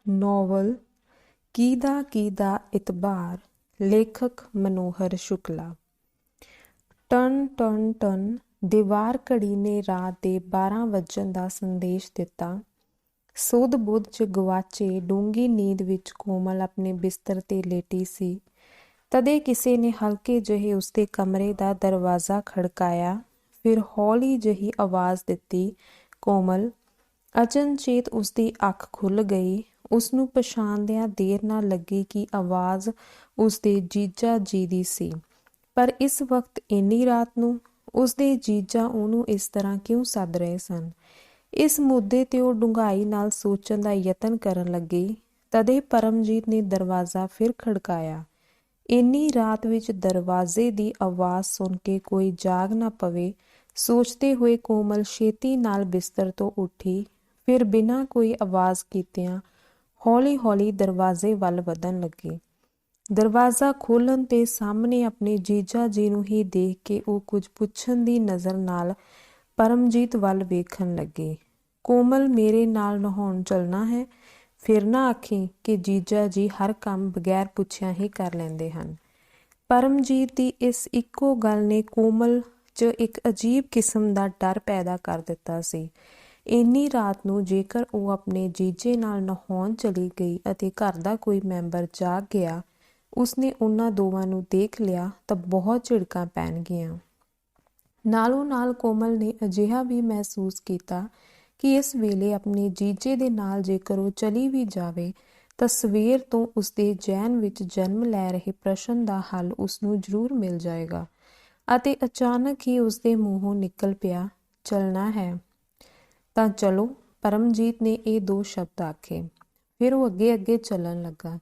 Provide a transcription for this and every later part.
Novel ਕੀਦਾ ਇਤਬਾਰ, ਲੇਖਕ Manohar Shukla. Ton ton ton ਦੀਵਾਰ ਘੜੀ ਨੇ ਰਾਤ ਦੇ 12 ਵੱਜਣ ਦਾ ਸੰਦੇਸ਼ ਦਿੱਤਾ। ਸੁੱਧ ਬੁੱਧ 'ਚ ਗਵਾਚੇ ਡੂੰਘੀ ਨੀਂਦ ਵਿੱਚ ਕੋਮਲ ਆਪਣੇ ਬਿਸਤਰ 'ਤੇ ਲੇਟੀ ਸੀ। ਤਦੇ ਕਿਸੇ ਨੇ ਹਲਕੇ ਜਿਹੇ ਉਸਦੇ ਕਮਰੇ ਦਾ ਦਰਵਾਜ਼ਾ ਖੜਕਾਇਆ। ਫਿਰ ਹੌਲੀ ਜਿਹੀ ਆਵਾਜ਼ ਦਿੱਤੀ, ਕੋਮਲ। ਅਚਨਚੇਤ ਉਸਦੀ ਅੱਖ ਖੁੱਲ੍ਹ ਗਈ। ਉਸਨੂੰ ਪਛਾਣਦਿਆਂ ਦੇਰ ਨਾ ਲੱਗੀ ਕਿ ਆਵਾਜ਼ ਉਸਦੇ ਜੀਜਾ ਜੀ ਦੀ ਸੀ। ਪਰ ਇਸ ਵਕਤ ਇੰਨੀ ਰਾਤ ਨੂੰ ਉਸਦੇ ਜੀਜਾ ਉਹਨੂੰ ਇਸ ਤਰ੍ਹਾਂ ਕਿਉਂ ਸੱਦ ਰਹੇ ਸਨ? ਇਸ ਮੁੱਦੇ 'ਤੇ ਉਹ ਡੂੰਘਾਈ ਨਾਲ ਸੋਚਣ ਦਾ ਯਤਨ ਕਰਨ ਲੱਗੀ। ਤਦੇ ਪਰਮਜੀਤ ਨੇ ਦਰਵਾਜ਼ਾ ਫਿਰ ਖੜਕਾਇਆ। ਇੰਨੀ ਰਾਤ ਵਿੱਚ ਦਰਵਾਜ਼ੇ ਦੀ ਆਵਾਜ਼ ਸੁਣ ਕੇ ਕੋਈ ਜਾਗ ਨਾ ਪਵੇ, ਸੋਚਦੇ ਹੋਏ ਕੋਮਲ ਛੇਤੀ ਨਾਲ ਬਿਸਤਰ ਤੋਂ ਉੱਠੀ। ਫਿਰ ਬਿਨਾਂ ਕੋਈ ਆਵਾਜ਼ ਕੀਤਿਆਂ ਹੌਲੀ ਹੌਲੀ ਦਰਵਾਜ਼ੇ ਵੱਲ ਵਧਣ ਲੱਗੀ। ਦਰਵਾਜ਼ਾ ਖੋਲ੍ਹਣ 'ਤੇ ਸਾਹਮਣੇ ਆਪਣੇ ਜੀਜਾ ਜੀ ਨੂੰ ਹੀ ਦੇਖ ਕੇ ਉਹ ਕੁਝ ਪੁੱਛਣ ਦੀ ਨਜ਼ਰ ਨਾਲ ਪਰਮਜੀਤ ਵੱਲ ਵੇਖਣ ਲੱਗੀ। ਕੋਮਲ, ਮੇਰੇ ਨਾਲ ਨਹਾਉਣ ਚੱਲਣਾ ਹੈ? ਫਿਰ ਨਾ ਆਖੀਂ ਕਿ ਜੀਜਾ ਜੀ ਹਰ ਕੰਮ ਬਗੈਰ ਪੁੱਛਿਆਂ ਹੀ ਕਰ ਲੈਂਦੇ ਹਨ। ਪਰਮਜੀਤ ਦੀ ਇਸ ਇੱਕੋ ਗੱਲ ਨੇ ਕੋਮਲ 'ਚ ਇੱਕ ਅਜੀਬ ਕਿਸਮ ਦਾ ਡਰ ਪੈਦਾ ਕਰ ਦਿੱਤਾ ਸੀ। ਇੰਨੀ ਰਾਤ ਨੂੰ ਜੇਕਰ ਉਹ ਆਪਣੇ ਜੀਜੇ ਨਾਲ ਨਹਾਉਣ ਚਲੀ ਗਈ ਅਤੇ ਘਰ ਦਾ ਕੋਈ ਮੈਂਬਰ ਜਾਗ ਗਿਆ, ਉਸਨੇ ਉਹਨਾਂ ਦੋਵਾਂ ਨੂੰ ਦੇਖ ਲਿਆ ਤਾਂ ਬਹੁਤ ਝਿੜਕਾਂ ਪੈਣਗੀਆਂ। ਨਾਲੋਂ ਨਾਲ ਕੋਮਲ ਨੇ ਅਜਿਹਾ ਵੀ ਮਹਿਸੂਸ ਕੀਤਾ ਕਿ ਇਸ ਵੇਲੇ ਆਪਣੇ ਜੀਜੇ ਦੇ ਨਾਲ ਜੇਕਰ ਉਹ ਚਲੀ ਵੀ ਜਾਵੇ ਤਾਂ ਸਵੇਰ ਤੋਂ ਉਸਦੇ ਜ਼ਹਿਨ ਵਿੱਚ ਜਨਮ ਲੈ ਰਹੇ ਪ੍ਰਸ਼ਨ ਦਾ ਹੱਲ ਉਸਨੂੰ ਜ਼ਰੂਰ ਮਿਲ ਜਾਏਗਾ। ਅਤੇ ਅਚਾਨਕ ਹੀ ਉਸਦੇ ਮੂੰਹੋਂ ਨਿਕਲ ਪਿਆ, ਚੱਲਣਾ ਹੈ ਤਾਂ ਚਲੋ। ਪਰਮਜੀਤ ਨੇ ਇਹ ਦੋ ਸ਼ਬਦ ਆਖੇ। ਫਿਰ ਉਹ ਅੱਗੇ ਅੱਗੇ ਚੱਲਣ ਲੱਗਾ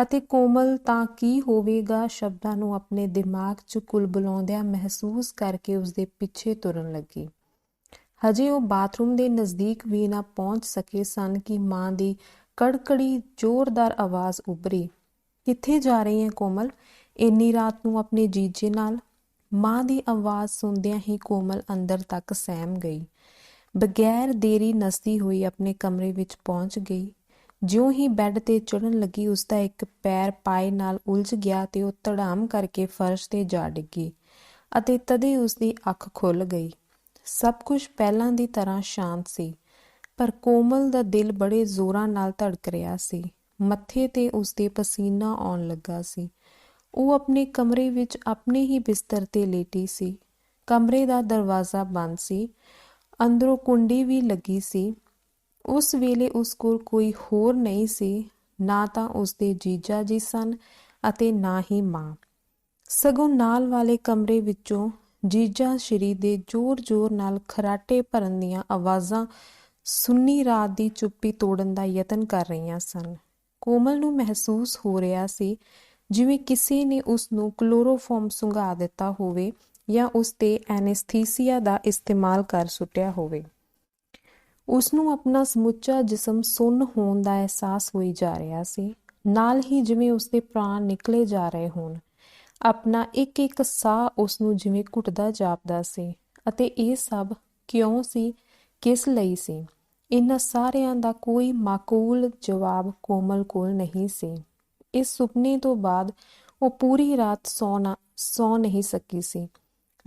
ਅਤੇ ਕੋਮਲ ਤਾਂ ਕੀ ਹੋਵੇਗਾ ਸ਼ਬਦਾਂ ਨੂੰ ਆਪਣੇ ਦਿਮਾਗ 'ਚ ਕੁਲਬੁਲਾਉਂਦਿਆਂ ਮਹਿਸੂਸ ਕਰਕੇ ਉਸਦੇ ਪਿੱਛੇ ਤੁਰਨ ਲੱਗੀ। ਹਜੇ ਉਹ ਬਾਥਰੂਮ ਦੇ ਨਜ਼ਦੀਕ ਵੀ ਨਾ ਪਹੁੰਚ ਸਕੇ ਸਨ ਕਿ ਮਾਂ ਦੀ ਕੜਕੜੀ ਜ਼ੋਰਦਾਰ ਆਵਾਜ਼ ਉੱਭਰੀ, ਕਿੱਥੇ ਜਾ ਰਹੀ ਹੈ ਕੋਮਲ, ਇੰਨੀ ਰਾਤ ਨੂੰ ਆਪਣੇ ਜੀਜੇ ਨਾਲ? ਮਾਂ ਦੀ ਆਵਾਜ਼ ਸੁਣਦਿਆਂ ਹੀ ਕੋਮਲ ਅੰਦਰ ਤੱਕ ਸਹਿਮ ਗਈ। ਬਗੈਰ ਦੇਰੀ ਨੱਸਦੀ ਹੋਈ ਆਪਣੇ ਕਮਰੇ ਵਿੱਚ ਪਹੁੰਚ ਗਈ। ਜਿਉਂ ਹੀ ਬੈੱਡ 'ਤੇ ਚੜ੍ਹਨ ਲੱਗੀ ਉਸਦਾ ਇੱਕ ਪੈਰ ਪਾਏ ਨਾਲ ਉਲਝ ਗਿਆ ਤੇ ਉਹ ਧੜਾਮ ਕਰਕੇ ਫਰਸ਼ 'ਤੇ ਜਾ ਡਿੱਗੀ ਅਤੇ ਤਦੇ ਉਸਦੀ ਅੱਖ ਖੁੱਲ੍ਹ ਗਈ। ਸਭ ਕੁਝ ਪਹਿਲਾਂ ਦੀ ਤਰ੍ਹਾਂ ਸ਼ਾਂਤ ਸੀ, ਪਰ ਕੋਮਲ ਦਾ ਦਿਲ ਬੜੇ ਜ਼ੋਰਾਂ ਨਾਲ ਧੜਕ ਰਿਹਾ ਸੀ। ਮੱਥੇ 'ਤੇ ਉਸਦੇ ਪਸੀਨਾ ਆਉਣ ਲੱਗਾ ਸੀ। ਉਹ ਆਪਣੇ ਕਮਰੇ ਵਿੱਚ ਆਪਣੇ ਹੀ ਬਿਸਤਰ 'ਤੇ ਲੇਟੀ ਸੀ। ਕਮਰੇ ਦਾ ਦਰਵਾਜ਼ਾ ਬੰਦ ਸੀ, ਅੰਦਰੋਂ ਕੁੰਡੀ ਵੀ ਲੱਗੀ ਸੀ। ਉਸ ਵੇਲੇ ਉਸ ਕੋਲ ਕੋਈ ਹੋਰ ਨਹੀਂ ਸੀ, ਨਾ ਤਾਂ ਉਸਦੇ ਜੀਜਾ ਜੀ ਸਨ ਅਤੇ ਨਾ ਹੀ ਮਾਂ। ਸਗੋਂ ਨਾਲ ਵਾਲੇ ਕਮਰੇ ਵਿੱਚੋਂ ਜੀਜਾ ਸ਼੍ਰੀ ਦੇ ਜ਼ੋਰ-ਜ਼ੋਰ ਨਾਲ ਖਰਾਟੇ ਭਰਨ ਦੀਆਂ ਆਵਾਜ਼ਾਂ ਸੁੰਨੀ ਰਾਤ ਦੀ ਚੁੱਪੀ ਤੋੜਨ ਦਾ ਯਤਨ ਕਰ ਰਹੀਆਂ ਸਨ। ਕੋਮਲ ਨੂੰ ਮਹਿਸੂਸ ਹੋ ਰਿਹਾ ਸੀ ਜਿਵੇਂ ਕਿਸੇ ਨੇ ਉਸ ਨੂੰ ਕਲੋਰੋਫਾਰਮ ਸੁੰਘਾ ਦਿੱਤਾ ਹੋਵੇ ਜਾਂ ਉਸ 'ਤੇ ਐਨੇਸਥੀਸੀਆ ਦਾ ਇਸਤੇਮਾਲ ਕਰ ਸੁੱਟਿਆ ਹੋਵੇ। ਉਸਨੂੰ ਆਪਣਾ ਸਮੁੱਚਾ ਜਿਸਮ ਸੁੰਨ ਹੋਣ ਦਾ ਅਹਿਸਾਸ ਹੋਈ ਜਾ ਰਿਹਾ ਸੀ, ਨਾਲ ਹੀ ਜਿਵੇਂ ਉਸਦੇ ਪ੍ਰਾਣ ਨਿਕਲੇ ਜਾ ਰਹੇ ਹੋਣ। ਆਪਣਾ ਇੱਕ ਇੱਕ ਸਾਹ ਉਸਨੂੰ ਜਿਵੇਂ ਘੁੱਟਦਾ ਜਾਪਦਾ ਸੀ। ਅਤੇ ਇਹ ਸਭ ਕਿਉਂ ਸੀ, ਕਿਸ ਲਈ ਸੀ? ਇਹਨਾਂ ਸਾਰਿਆਂ ਦਾ ਕੋਈ ਮਾਕੂਲ ਜਵਾਬ ਕੋਮਲ ਕੋਲ ਨਹੀਂ ਸੀ। ਇਸ ਸੁਪਨੇ ਤੋਂ ਬਾਅਦ ਉਹ ਪੂਰੀ ਰਾਤ ਸੌ ਨਹੀਂ ਸਕੀ ਸੀ।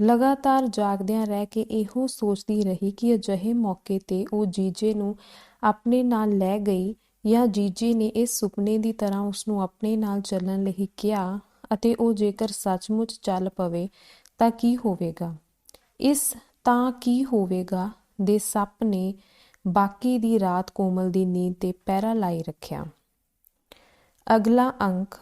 ਲਗਾਤਾਰ ਜਾਗਦਿਆਂ ਰਹਿ ਕੇ ਇਹੋ ਸੋਚਦੀ ਰਹੀ ਕਿ ਅਜਿਹੇ ਮੌਕੇ 'ਤੇ ਉਹ ਜੀਜੇ ਨੂੰ ਆਪਣੇ ਨਾਲ ਲੈ ਗਈ ਜਾਂ ਜੀਜੇ ਨੇ ਇਸ ਸੁਪਨੇ ਦੀ ਤਰ੍ਹਾਂ ਉਸਨੂੰ ਆਪਣੇ ਨਾਲ ਚੱਲਣ ਲਈ ਕਿਹਾ ਅਤੇ ਉਹ ਜੇਕਰ ਸੱਚਮੁੱਚ ਚੱਲ ਪਵੇ ਤਾਂ ਕੀ ਹੋਵੇਗਾ? ਇਸ ਤਾਂ ਕੀ ਹੋਵੇਗਾ ਦੇ ਸੱਪ ਨੇ ਬਾਕੀ ਦੀ ਰਾਤ ਕੋਮਲ ਦੀ ਨੀਂਦ 'ਤੇ ਪਹਿਰਾ ਲਾਈ ਰੱਖਿਆ। ਅਗਲਾ ਅੰਕ।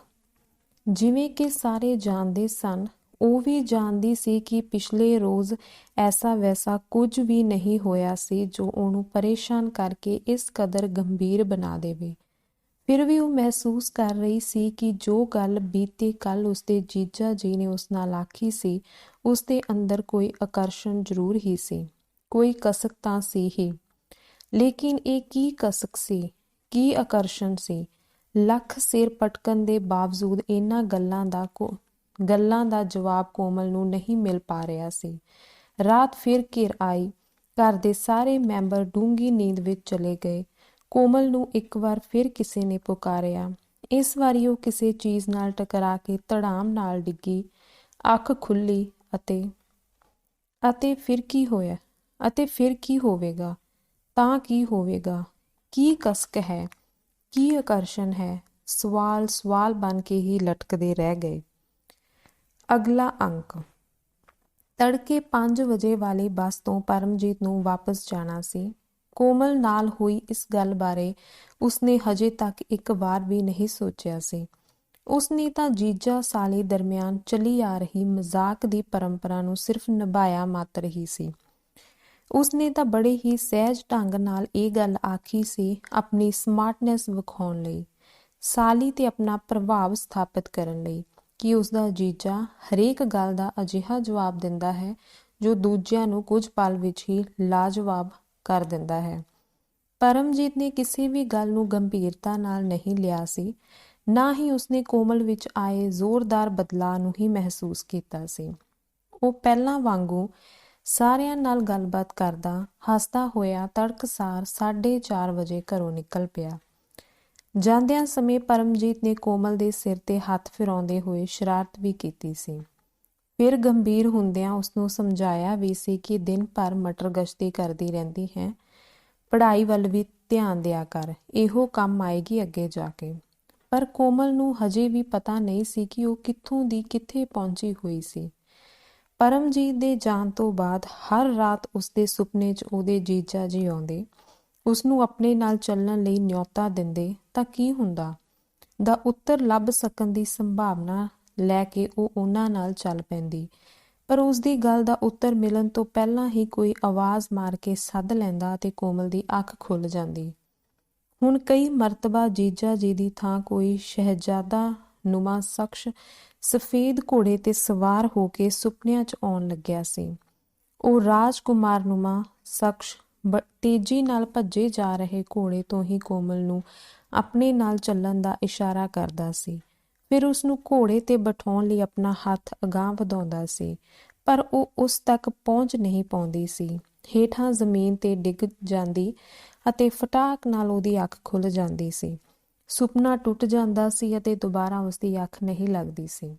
ਜਿਵੇਂ ਕਿ ਸਾਰੇ ਜਾਣਦੇ ਸਨ, ਉਹ ਵੀ ਜਾਣਦੀ ਸੀ ਕਿ ਪਿਛਲੇ ਰੋਜ਼ ਐਸਾ ਵੈਸਾ ਕੁਝ ਵੀ ਨਹੀਂ ਹੋਇਆ ਸੀ ਜੋ ਉਹਨੂੰ ਪਰੇਸ਼ਾਨ ਕਰਕੇ ਇਸ ਕਦਰ ਗੰਭੀਰ ਬਣਾ ਦੇਵੇ। ਫਿਰ ਵੀ ਉਹ ਮਹਿਸੂਸ ਕਰ ਰਹੀ ਸੀ ਕਿ ਜੋ ਗੱਲ ਬੀਤੇ ਕੱਲ੍ਹ ਉਸਦੇ ਜੀਜਾ ਜੀ ਨੇ ਉਸ ਨਾਲ ਆਖੀ ਸੀ, ਉਸਦੇ ਅੰਦਰ ਕੋਈ ਆਕਰਸ਼ਣ ਜ਼ਰੂਰ ਹੀ ਸੀ, ਕੋਈ ਕਸਕ ਤਾਂ ਸੀ ਹੀ। ਲੇਕਿਨ ਇਹ ਕੀ ਕਸਕ ਸੀ, ਕੀ ਆਕਰਸ਼ਣ ਸੀ? ਲੱਖ ਸਿਰ ਪਟਕਣ ਦੇ ਬਾਵਜੂਦ ਇਹਨਾਂ ਗੱਲਾਂ ਦਾ ਜਵਾਬ ਕੋਮਲ ਨੂੰ ਨਹੀਂ ਮਿਲ ਪਾ ਰਿਹਾ ਸੀ। ਰਾਤ ਫਿਰ ਘਿਰ ਆਈ। ਘਰ ਦੇ ਸਾਰੇ ਮੈਂਬਰ ਡੂੰਘੀ ਨੀਂਦ ਵਿੱਚ ਚਲੇ ਗਏ। ਕੋਮਲ ਨੂੰ ਇੱਕ ਵਾਰ ਫਿਰ ਕਿਸੇ ਨੇ ਪੁਕਾਰਿਆ। ਇਸ ਵਾਰੀ ਉਹ ਕਿਸੇ ਚੀਜ਼ ਨਾਲ ਟਕਰਾ ਕੇ ਧੜਾਮ ਨਾਲ ਡਿੱਗੀ। ਅੱਖ ਖੁੱਲ੍ਹੀ ਅਤੇ ਫਿਰ ਕੀ ਹੋਇਆ? ਅਤੇ ਫਿਰ ਕੀ ਹੋਵੇਗਾ? ਤਾਂ ਕੀ ਹੋਵੇਗਾ? ਕੀ ਕਸਕ ਹੈ? ਕੀ ਆਕਰਸ਼ਣ ਹੈ? ਸਵਾਲ ਬਣ ਕੇ ਹੀ ਲਟਕਦੇ ਰਹਿ ਗਏ। ਅਗਲਾ ਅੰਕ। ਤੜਕੇ 5 ਵਜੇ ਵਾਲੀ ਬੱਸ ਤੋਂ ਪਰਮਜੀਤ ਨੂੰ ਵਾਪਸ ਜਾਣਾ ਸੀ। ਕੋਮਲ ਨਾਲ ਹੋਈ ਇਸ ਗੱਲ ਬਾਰੇ ਉਸਨੇ ਹਜੇ ਤੱਕ ਇੱਕ ਵਾਰ ਵੀ ਨਹੀਂ ਸੋਚਿਆ ਸੀ। ਉਸਨੇ ਤਾਂ ਜੀਜਾ ਸਾਲੀ ਦਰਮਿਆਨ ਚਲੀ ਆ ਰਹੀ ਮਜ਼ਾਕ ਦੀ ਪਰੰਪਰਾ ਨੂੰ ਸਿਰਫ ਨਿਭਾਇਆ ਮਾਤਰ ਹੀ ਸੀ। ਉਸਨੇ ਤਾਂ ਬੜੇ ਹੀ ਸਹਿਜ ਢੰਗ ਨਾਲ ਇਹ ਗੱਲ ਆਖੀ ਸੀ, ਆਪਣੀ ਸਮਾਰਟਨੈਸ ਵਿਖਾਉਣ ਲਈ, ਸਾਲੀ ਤੇ ਆਪਣਾ ਪ੍ਰਭਾਵ ਸਥਾਪਿਤ ਕਰਨ ਲਈ, ਕਿ ਉਸਦਾ ਜੀਜਾ ਹਰੇਕ ਗੱਲ ਦਾ ਅਜਿਹਾ ਜਵਾਬ ਦਿੰਦਾ ਹੈ ਜੋ ਦੂਜਿਆਂ ਨੂੰ ਕੁਝ ਪਲ ਵਿੱਚ ਹੀ ਲਾਜਵਾਬ ਕਰ ਦਿੰਦਾ ਹੈ। ਪਰਮਜੀਤ ਨੇ ਕਿਸੇ ਵੀ ਗੱਲ ਨੂੰ ਗੰਭੀਰਤਾ ਨਾਲ ਨਹੀਂ ਲਿਆ ਸੀ, ਨਾ ਹੀ ਉਸਨੇ ਕੋਮਲ ਵਿੱਚ ਆਏ ਜ਼ੋਰਦਾਰ ਬਦਲਾਅ ਨੂੰ ਹੀ ਮਹਿਸੂਸ ਕੀਤਾ ਸੀ। ਉਹ ਪਹਿਲਾਂ ਵਾਂਗੂ ਸਾਰਿਆਂ ਨਾਲ ਗੱਲਬਾਤ ਕਰਦਾ, ਹੱਸਦਾ ਹੋਇਆ ਤੜਕਸਾਰ 4:30 ਵਜੇ ਘਰੋਂ ਨਿਕਲ ਪਿਆ। ਜਾਂਦਿਆਂ ਸਮੇਂ ਪਰਮਜੀਤ ਨੇ ਕੋਮਲ ਦੇ ਸਿਰ ਤੇ ਹੱਥ ਫਿਰਾਉਂਦੇ ਹੋਏ ਸ਼ਰਾਰਤ ਵੀ ਕੀਤੀ ਸੀ। ਫਿਰ ਗੰਭੀਰ ਹੁੰਦਿਆਂ ਉਸਨੂੰ ਸਮਝਾਇਆ ਵੀ ਸੀ ਕਿ ਦਿਨ ਭਰ ਮਟਰ ਗਸ਼ਤੀ ਕਰਦੀ ਰਹਿੰਦੀ ਹੈ, ਪੜ੍ਹਾਈ ਵੱਲ ਵੀ ਧਿਆਨ ਦਿਆ ਕਰ, ਇਹੋ ਕੰਮ ਆਏਗੀ ਅੱਗੇ ਜਾ ਕੇ। ਪਰ ਕੋਮਲ ਨੂੰ ਹਜੇ ਵੀ ਪਤਾ ਨਹੀਂ ਸੀ ਕਿ ਉਹ ਕਿੱਥੋਂ ਦੀ ਕਿੱਥੇ ਪਹੁੰਚੀ ਹੋਈ ਸੀ। ਪਰਮਜੀਤ ਦੇ ਜਾਣ ਤੋਂ ਬਾਅਦ ਹਰ ਰਾਤ ਉਸਦੇ ਸੁਪਨੇ 'ਚ ਉਹਦੇ ਜੀਜਾ ਜੀ ਆਉਂਦੇ, ਉਸਨੂੰ ਆਪਣੇ ਨਾਲ ਚੱਲਣ ਲਈ ਨਿਉਤਾ ਦਿੰਦੇ ਤਾਂ ਕੀ ਹੁੰਦਾ? ਦਾ ਉੱਤਰ ਲੱਭ ਸਕਣ ਦੀ ਸੰਭਾਵਨਾ ਲੈ ਕੇ ਉਹ ਉਹਨਾਂ ਨਾਲ ਚੱਲ ਪੈਂਦੀ, ਪਰ ਉਸਦੀ ਗੱਲ ਦਾ ਉੱਤਰ ਮਿਲਣ ਤੋਂ ਪਹਿਲਾਂ ਹੀ ਕੋਈ ਆਵਾਜ਼ ਮਾਰ ਕੇ ਸੱਦ ਲੈਂਦਾ ਅਤੇ ਕੋਮਲ ਦੀ ਅੱਖ ਖੁੱਲ੍ਹ ਜਾਂਦੀ। ਹੁਣ ਕਈ ਮਰਤਬਾ ਜੀਜਾ ਜੀ ਦੀ ਥਾਂ ਕੋਈ ਸ਼ਹਿਜ਼ਾਦਾ ਨੁਮਾ ਸ਼ਖਸ ਸਫੇਦ ਘੋੜੇ ਤੇ ਸਵਾਰ ਹੋ ਕੇ ਸੁਪਨਿਆਂ 'ਚ ਆਉਣ ਲੱਗਿਆ ਸੀ। ਉਹ ਰਾਜਕੁਮਾਰ ਨੁਮਾ ਸ਼ਖਸ ਤੇਜ਼ੀ ਨਾਲ ਭੱਜੇ ਜਾ ਰਹੇ ਘੋੜੇ ਤੋਂ ਹੀ ਕੋਮਲ ਨੂੰ ਆਪਣੇ ਨਾਲ ਚੱਲਣ ਦਾ ਇਸ਼ਾਰਾ ਕਰਦਾ ਸੀ। ਫਿਰ ਉਸਨੂੰ ਘੋੜੇ ਤੇ ਬਿਠਾਉਣ ਲਈ ਆਪਣਾ ਹੱਥ ਅਗਾਂਹ ਵਧਾਉਂਦਾ ਸੀ, ਪਰ ਉਹ ਉਸ ਤੱਕ ਪਹੁੰਚ ਨਹੀਂ ਪਾਉਂਦੀ ਸੀ। ਹੇਠਾਂ ਜ਼ਮੀਨ ਤੇ ਡਿੱਗ ਜਾਂਦੀ ਅਤੇ ਫਟਾਕ ਨਾਲ ਉਹਦੀ ਅੱਖ ਖੁੱਲ੍ਹ ਜਾਂਦੀ ਸੀ। ਸੁਪਨਾ ਟੁੱਟ ਜਾਂਦਾ ਸੀ ਅਤੇ ਦੁਬਾਰਾ ਉਸਦੀ ਅੱਖ ਨਹੀਂ ਲੱਗਦੀ ਸੀ।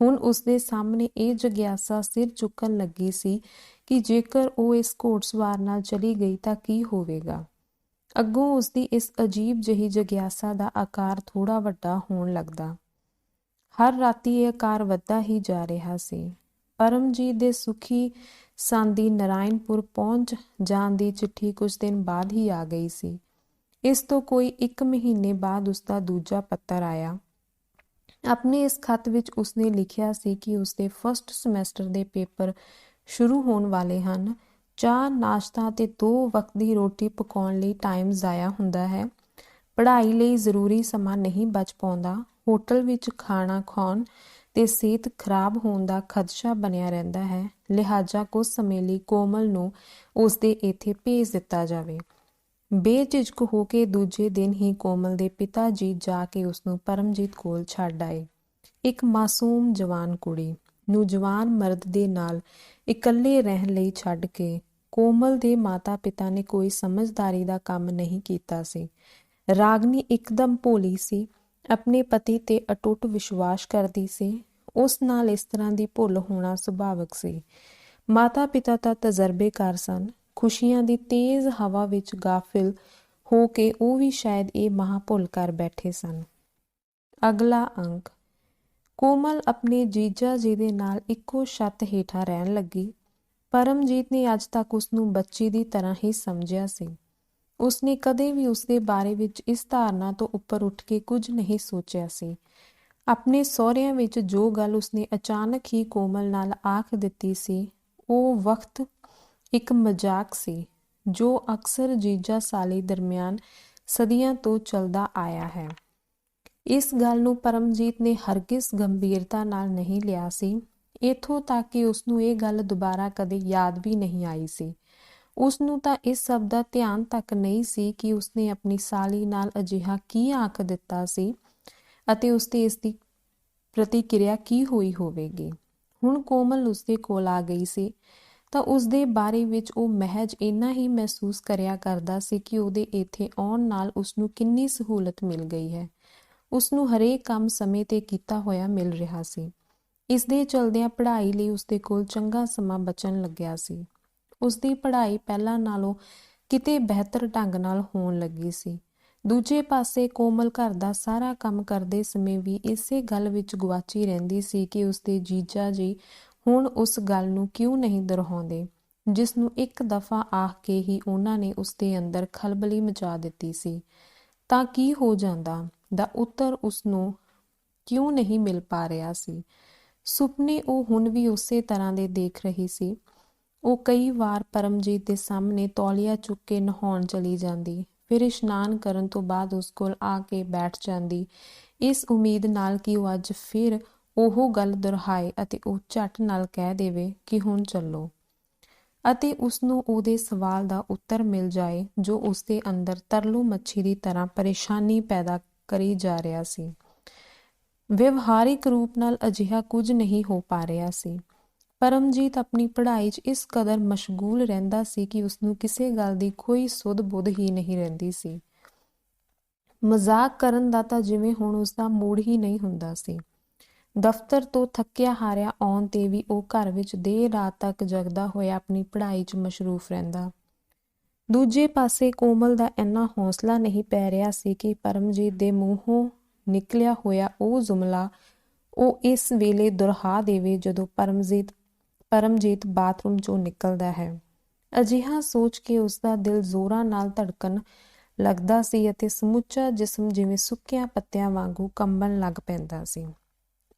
ਹੁਣ ਉਸਦੇ ਸਾਹਮਣੇ ਇਹ ਜਗਿਆਸਾ ਸਿਰ ਚੁੱਕਣ ਲੱਗੀ ਸੀ ਕਿ ਜੇਕਰ ਉਹ ਇਸ ਘੋੜਸਵਾਰ ਨਾਲ ਚਲੀ ਗਈ ਤਾਂ ਕੀ ਹੋਵੇਗਾ। ਅੱਗੋਂ ਉਸਦੀ ਇਸ ਅਜੀਬ ਜਿਹੀ ਜਗਿਆਸਾ ਦਾ ਆਕਾਰ ਥੋੜ੍ਹਾ ਵੱਡਾ ਹੋਣ ਲੱਗਦਾ। ਹਰ ਰਾਤੀ ਇਹ ਆਕਾਰ ਵੱਧਦਾ ਹੀ ਜਾ ਰਿਹਾ ਸੀ। ਪਰਮਜੀਤ ਦੇ ਸੁਖੀ ਸਾਂਦੀ ਨਾਰਾਇਣਪੁਰ ਪਹੁੰਚ ਜਾਣ ਦੀ ਚਿੱਠੀ ਕੁਝ ਦਿਨ ਬਾਅਦ ਹੀ ਆ ਗਈ ਸੀ। ਇਸ ਤੋਂ ਕੋਈ 1 ਮਹੀਨੇ ਬਾਅਦ ਉਸਦਾ ਦੂਜਾ ਪੱਤਰ ਆਇਆ। ਆਪਣੇ ਇਸ ਖੱਤ ਵਿੱਚ ਉਸਨੇ ਲਿਖਿਆ ਸੀ ਕਿ ਉਸਦੇ ਫਸਟ ਸਮੈਸਟਰ ਦੇ ਪੇਪਰ ਸ਼ੁਰੂ ਹੋਣ ਵਾਲੇ ਹਨ। ਚਾਹ, ਨਾਸ਼ਤਾ ਅਤੇ 2 ਵਕਤ ਦੀ ਰੋਟੀ ਪਕਾਉਣ ਲਈ ਟਾਈਮ ਜ਼ਾਇਆ ਹੁੰਦਾ ਹੈ। ਪੜ੍ਹਾਈ ਲਈ ਜ਼ਰੂਰੀ ਸਮਾਂ ਨਹੀਂ ਬਚ ਪਾਉਂਦਾ। ਹੋਟਲ ਵਿੱਚ ਖਾਣਾ ਖਾਣ ਤੇ ਸਿਹਤ ਖਰਾਬ ਹੋਣ ਦਾ ਖਦਸ਼ਾ ਬਣਿਆ ਰਹਿੰਦਾ ਹੈ। ਲਿਹਾਜ਼ਾ ਕੁਝ ਸਮੇਂ ਲਈ ਕੋਮਲ ਨੂੰ ਉਸਦੇ ਇੱਥੇ ਭੇਜ ਦਿੱਤਾ ਜਾਵੇ। ਬੇਝਿਜਕ ਹੋ ਕੇ ਦੂਜੇ ਦਿਨ ਹੀ ਕੋਮਲ ਦੇ ਪਿਤਾ ਜੀ ਜਾ ਕੇ ਉਸਨੂੰ ਪਰਮਜੀਤ ਕੋਲ ਛੱਡ ਆਏ। ਇੱਕ ਮਾਸੂਮ ਜਵਾਨ ਕੁੜੀ ਨੂੰ ਜਵਾਨ ਮਰਦ ਦੇ ਨਾਲ ਇਕੱਲੇ ਰਹਿਣ ਲਈ ਛੱਡ ਕੇ ਕੋਮਲ ਦੇ ਮਾਤਾ ਪਿਤਾ ਨੇ ਕੋਈ ਸਮਝਦਾਰੀ ਦਾ ਕੰਮ ਨਹੀਂ ਕੀਤਾ ਸੀ। ਰਾਗਨੀ ਇੱਕਦਮ ਭੋਲੀ ਸੀ, ਆਪਣੇ ਪਤੀ ਤੇ ਅਟੁੱਟ ਵਿਸ਼ਵਾਸ ਕਰਦੀ ਸੀ। ਉਸ ਨਾਲ ਇਸ ਤਰ੍ਹਾਂ ਦੀ ਭੁੱਲ ਹੋਣਾ ਸੁਭਾਵਿਕ ਸੀ। ਮਾਤਾ ਪਿਤਾ ਤਾਂ ਤਜਰਬੇਕਾਰ ਸਨ। ਖੁਸ਼ੀਆਂ ਦੀ ਤੇਜ਼ ਹਵਾ ਵਿੱਚ ਗਾਫਿਲ ਹੋ ਕੇ ਉਹ ਵੀ ਸ਼ਾਇਦ ਇਹ ਮਹਾਂ ਭੁੱਲ ਕਰ ਬੈਠੇ ਸਨ। ਅਗਲਾ ਅੰਕ। ਕੋਮਲ ਆਪਣੇ ਜੀਜਾ ਜੀ ਦੇ ਨਾਲ ਇੱਕੋ ਛੱਤ ਹੇਠਾਂ ਰਹਿਣ ਲੱਗੀ। ਪਰਮਜੀਤ ਨੇ ਅੱਜ ਤੱਕ ਉਸਨੂੰ ਬੱਚੀ ਦੀ ਤਰ੍ਹਾਂ ਹੀ ਸਮਝਿਆ ਸੀ। ਉਸਨੇ ਕਦੇ ਵੀ ਉਸਦੇ ਬਾਰੇ ਵਿੱਚ ਇਸ ਧਾਰਨਾ ਤੋਂ ਉੱਪਰ ਉੱਠ ਕੇ ਕੁਝ ਨਹੀਂ ਸੋਚਿਆ ਸੀ। ਆਪਣੇ ਸਹੁਰਿਆਂ ਵਿੱਚ ਜੋ ਗੱਲ ਉਸਨੇ ਅਚਾਨਕ ਹੀ ਕੋਮਲ ਨਾਲ ਆਖ ਦਿੱਤੀ ਸੀ, ਉਹ ਵਕਤ ਇੱਕ ਮਜ਼ਾਕ ਸੀ ਜੋ ਅਕਸਰ ਜੀਜਾ ਸਾਲੀ ਦਰਮਿਆਨ ਸਦੀਆਂ ਤੋਂ ਚੱਲਦਾ ਆਇਆ ਹੈ। ਇਸ ਗੱਲ ਨੂੰ ਪਰਮਜੀਤ ਨੇ ਹਰਗਿਜ਼ ਗੰਭੀਰਤਾ ਨਾਲ ਨਹੀਂ ਲਿਆ ਸੀ, ਇੱਥੋਂ ਤੱਕ ਕਿ ਉਸਨੂੰ ਇਹ ਗੱਲ ਦੁਬਾਰਾ ਕਦੇ ਯਾਦ ਵੀ ਨਹੀਂ ਆਈ ਸੀ। ਉਸਨੂੰ ਤਾਂ ਇਸ ਸਭ ਦਾ ਧਿਆਨ ਤੱਕ ਨਹੀਂ ਸੀ ਕਿ ਉਸਨੇ ਆਪਣੀ ਸਾਲੀ ਨਾਲ ਅਜਿਹਾ ਕੀ ਆਖ ਦਿੱਤਾ ਸੀ ਅਤੇ ਉਸਤੇ ਇਸ ਦੀ ਪ੍ਰਤੀਕਿਰਿਆ ਕੀ ਹੋਈ ਹੋਵੇਗੀ। ਹੁਣ ਕੋਮਲ ਉਸਦੇ ਕੋਲ ਆ ਗਈ ਸੀ ਤਾਂ ਉਸ ਦੇ ਬਾਰੇ ਵਿੱਚ ਉਹ ਮਹਿਜ ਇੰਨਾ ਹੀ ਮਹਿਸੂਸ ਕਰਿਆ ਕਰਦਾ ਸੀ ਕਿ ਉਹਦੇ ਇੱਥੇ ਆਉਣ ਨਾਲ ਉਸਨੂੰ ਕਿੰਨੀ ਸਹੂਲਤ ਮਿਲ ਗਈ ਹੈ। ਉਸਨੂੰ ਹਰੇਕ ਕੰਮ ਸਮੇਂ 'ਤੇ ਕੀਤਾ ਹੋਇਆ ਮਿਲ ਰਿਹਾ ਸੀ। ਇਸ ਦੇ ਚਲਦਿਆਂ ਪੜ੍ਹਾਈ ਲਈ ਉਸਦੇ ਕੋਲ ਚੰਗਾ ਸਮਾਂ ਬਚਣ ਲੱਗਿਆ ਸੀ। ਉਸਦੀ ਪੜ੍ਹਾਈ ਪਹਿਲਾਂ ਨਾਲੋਂ ਕਿਤੇ ਬਿਹਤਰ ਢੰਗ ਨਾਲ ਹੋਣ ਲੱਗੀ ਸੀ। ਦੂਜੇ ਪਾਸੇ ਕੋਮਲ ਘਰ ਦਾ ਸਾਰਾ ਕੰਮ ਕਰਦੇ ਸਮੇਂ ਵੀ ਇਸੇ ਗੱਲ ਵਿੱਚ ਗੁਆਚੀ ਰਹਿੰਦੀ ਸੀ ਕਿ ਉਸਦੇ ਜੀਜਾ ਜੀ ਹੁਣ ਉਸ ਗੱਲ ਨੂੰ ਕਿਉਂ ਨਹੀਂ ਦੁਹਰਾਉਂਦੇ ਜਿਸ ਨੂੰ ਇੱਕ ਦਫਾ ਆਖ ਕੇ ਹੀ ਉਹਨਾਂ ਨੇ ਉਸਦੇ ਅੰਦਰ ਖਲਬਲੀ ਮਚਾ ਦਿੱਤੀ ਸੀ। ਤਾਂ ਕੀ ਹੋ ਜਾਂਦਾ ਦਾ ਉੱਤਰ ਉਸਨੂੰ ਕਿਉਂ ਨਹੀਂ ਮਿਲ ਪਾ ਰਿਹਾ ਸੀ। ਸੁਪਨੇ ਉਹ ਹੁਣ ਵੀ ਉਸੇ ਤਰ੍ਹਾਂ ਦੇ ਦੇਖ ਰਹੀ ਸੀ। ਉਹ ਕਈ ਵਾਰ ਪਰਮਜੀਤ ਦੇ ਸਾਹਮਣੇ ਤੌਲੀਆ ਚੁੱਕ ਕੇ ਨਹਾਉਣ ਚਲੀ ਜਾਂਦੀ, ਫਿਰ ਇਸ਼ਨਾਨ ਕਰਨ ਤੋਂ ਬਾਅਦ ਉਸ ਕੋਲ ਆ ਕੇ ਬੈਠ ਜਾਂਦੀ, ਇਸ ਉਮੀਦ ਨਾਲ ਕਿ ਉਹ ਅੱਜ ਫਿਰ ਉਹ ਗੱਲ ਦੁਹਰਾਏ ਅਤੇ ਉਹ ਝੱਟ ਨਾਲ ਕਹਿ ਦੇਵੇ ਕਿ ਹੁਣ ਚੱਲੋ, ਅਤੇ ਉਸਨੂੰ ਉਹਦੇ ਸਵਾਲ ਦਾ ਉੱਤਰ ਮਿਲ ਜਾਏ ਜੋ ਉਸਦੇ ਅੰਦਰ ਤਰਲੂ ਮੱਛੀ ਦੀ ਤਰ੍ਹਾਂ ਪਰੇਸ਼ਾਨੀ ਪੈਦਾ ਕਰੀ ਜਾ ਰਿਹਾ ਸੀ। ਵਿਵਹਾਰਿਕ ਰੂਪ ਨਾਲ ਅਜਿਹਾ ਕੁਝ ਨਹੀਂ ਹੋ ਪਾ ਰਿਹਾ ਸੀ। ਪਰਮਜੀਤ ਆਪਣੀ ਪੜ੍ਹਾਈ 'ਚ ਇਸ ਕਦਰ ਮਸ਼ਗੂਲ ਰਹਿੰਦਾ ਸੀ ਕਿ ਉਸਨੂੰ ਕਿਸੇ ਗੱਲ ਦੀ ਕੋਈ ਸੁੱਧ ਬੁੱਧ ਹੀ ਨਹੀਂ ਰਹਿੰਦੀ ਸੀ। ਮਜ਼ਾਕ ਕਰਨ ਦਾ ਤਾਂ ਜਿਵੇਂ ਹੁਣ ਉਸਦਾ ਮੂਡ ਹੀ ਨਹੀਂ ਹੁੰਦਾ ਸੀ। ਦਫ਼ਤਰ ਤੋਂ ਥੱਕਿਆ ਹਾਰਿਆ ਆਉਣ 'ਤੇ ਵੀ ਉਹ ਘਰ ਵਿੱਚ ਦੇਰ ਰਾਤ ਤੱਕ ਜਗਦਾ ਹੋਇਆ ਆਪਣੀ ਪੜ੍ਹਾਈ 'ਚ ਮਸ਼ਰੂਫ ਰਹਿੰਦਾ। ਦੂਜੇ ਪਾਸੇ ਕੋਮਲ ਦਾ ਇੰਨਾ ਹੌਸਲਾ ਨਹੀਂ ਪੈ ਰਿਹਾ ਸੀ ਕਿ ਪਰਮਜੀਤ ਦੇ ਮੂੰਹੋਂ ਨਿਕਲਿਆ ਹੋਇਆ ਉਹ ਜੁਮਲਾ ਉਹ ਇਸ ਵੇਲੇ ਦੁਹਰਾ ਦੇਵੇ ਜਦੋਂ ਪਰਮਜੀਤ ਬਾਥਰੂਮ 'ਚੋਂ ਨਿਕਲਦਾ ਹੈ। ਅਜਿਹਾ ਸੋਚ ਕੇ ਉਸਦਾ ਦਿਲ ਜ਼ੋਰਾਂ ਨਾਲ ਧੜਕਣ ਲੱਗਦਾ ਸੀ ਅਤੇ ਸਮੁੱਚਾ ਜਿਸਮ ਜਿਵੇਂ ਸੁੱਕਿਆਂ ਪੱਤਿਆਂ ਵਾਂਗੂ ਕੰਬਣ ਲੱਗ ਪੈਂਦਾ ਸੀ।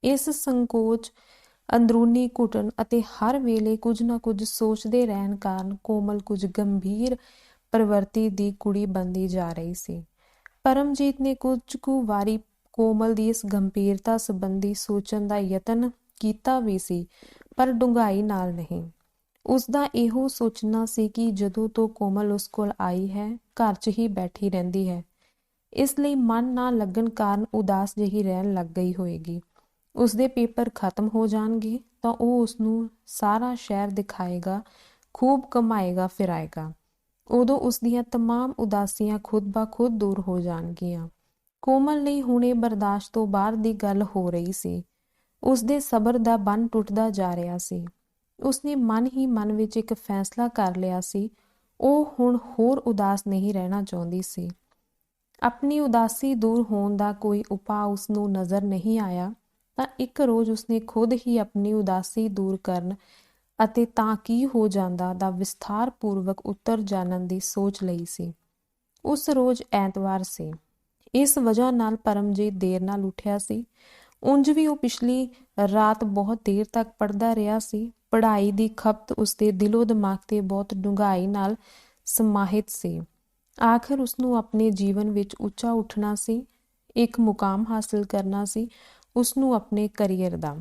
ਇਸ ਸੰਕੋਚ, ਅੰਦਰੂਨੀ ਘੁਟਨ ਅਤੇ ਹਰ ਵੇਲੇ ਕੁਝ ਨਾ ਕੁਝ ਸੋਚਦੇ ਰਹਿਣ ਕਾਰਨ ਕੋਮਲ ਕੁਝ ਗੰਭੀਰ ਪ੍ਰਵਿਰਤੀ ਦੀ ਕੁੜੀ ਬਣਦੀ ਜਾ ਰਹੀ ਸੀ। ਪਰਮਜੀਤ ਨੇ ਕੁਝ ਕੁ ਵਾਰੀ ਕੋਮਲ ਦੀ ਇਸ ਗੰਭੀਰਤਾ ਸੰਬੰਧੀ ਸੋਚਣ ਦਾ ਯਤਨ ਕੀਤਾ ਵੀ ਸੀ, ਪਰ ਡੂੰਘਾਈ ਨਾਲ ਨਹੀਂ। ਉਸਦਾ ਇਹੋ ਸੋਚਣਾ ਸੀ ਕਿ ਜਦੋਂ ਤੋਂ ਕੋਮਲ ਉਸ ਕੋਲ ਆਈ ਹੈ, ਘਰ 'ਚ ਹੀ ਬੈਠੀ ਰਹਿੰਦੀ ਹੈ, ਇਸ ਲਈ ਮਨ ਨਾ ਲੱਗਣ ਕਾਰਨ ਉਦਾਸ ਜਿਹੀ ਰਹਿਣ ਲੱਗ ਗਈ ਹੋਏਗੀ। ਉਸਦੇ ਪੇਪਰ ਖਤਮ ਹੋ ਜਾਣਗੇ ਤਾਂ ਉਹ ਉਸਨੂੰ ਸਾਰਾ ਸ਼ਹਿਰ ਦਿਖਾਏਗਾ, ਖੂਬ ਘੁਮਾਏਗਾ ਫਿਰਾਏਗਾ। ਉਦੋਂ ਉਸਦੀਆਂ ਤਮਾਮ ਉਦਾਸੀਆਂ ਖੁਦ ਬ ਖੁਦ ਦੂਰ ਹੋ ਜਾਣਗੀਆਂ। ਕੋਮਲ ਲਈ ਹੁਣ ਇਹ ਬਰਦਾਸ਼ਤ ਤੋਂ ਬਾਹਰ ਦੀ ਗੱਲ ਹੋ ਰਹੀ ਸੀ। ਉਸਦੇ ਸਬਰ ਦਾ ਬੰਨ੍ਹ ਟੁੱਟਦਾ ਜਾ ਰਿਹਾ ਸੀ। ਉਸਨੇ ਮਨ ਹੀ ਮਨ ਵਿੱਚ ਇੱਕ ਫੈਸਲਾ ਕਰ ਲਿਆ ਸੀ। ਉਹ ਹੁਣ ਹੋਰ ਉਦਾਸ ਨਹੀਂ ਰਹਿਣਾ ਚਾਹੁੰਦੀ ਸੀ। ਆਪਣੀ ਉਦਾਸੀ ਦੂਰ ਹੋਣ ਦਾ ਕੋਈ ਉਪਾਅ ਉਸਨੂੰ ਨਜ਼ਰ ਨਹੀਂ ਆਇਆ ਤਾਂ ਇੱਕ ਰੋਜ਼ ਉਸਨੇ ਖੁਦ ਹੀ ਆਪਣੀ ਉਦਾਸੀ ਦੂਰ ਕਰਨ ਅਤੇ ਤਾਂ ਕੀ ਹੋ ਜਾਂਦਾ ਦਾ ਵਿਸਥਾਰ ਪੂਰਵਕ ਉੱਤਰ ਜਾਣਨ ਦੀ ਸੋਚ ਲਈ ਸੀ। ਉਸ ਰੋਜ਼ ਐਤਵਾਰ ਸੀ। ਇਸ ਵਜ੍ਹਾ ਨਾਲ ਪਰਮਜੀਤ ਦੇਰ ਨਾਲ ਉੱਠਿਆ ਸੀ। ਉਂਝ ਵੀ ਉਹ ਪਿਛਲੀ ਰਾਤ ਬਹੁਤ ਦੇਰ ਤੱਕ ਪੜ੍ਹਦਾ ਰਿਹਾ ਸੀ। ਪੜ੍ਹਾਈ ਦੀ ਖਪਤ ਉਸਦੇ ਦਿਲੋਂ ਦਿਮਾਗ 'ਤੇ ਬਹੁਤ ਡੂੰਘਾਈ ਨਾਲ ਸਮਾਹਿਤ ਸੀ। ਆਖਰ ਉਸਨੂੰ ਆਪਣੇ ਜੀਵਨ ਵਿੱਚ ਉੱਚਾ ਉੱਠਣਾ ਸੀ, ਇੱਕ ਮੁਕਾਮ ਹਾਸਿਲ ਕਰਨਾ ਸੀ, ਉਸਨੂੰ ਆਪਣੇ ਕਰੀਅਰ ਦਾ।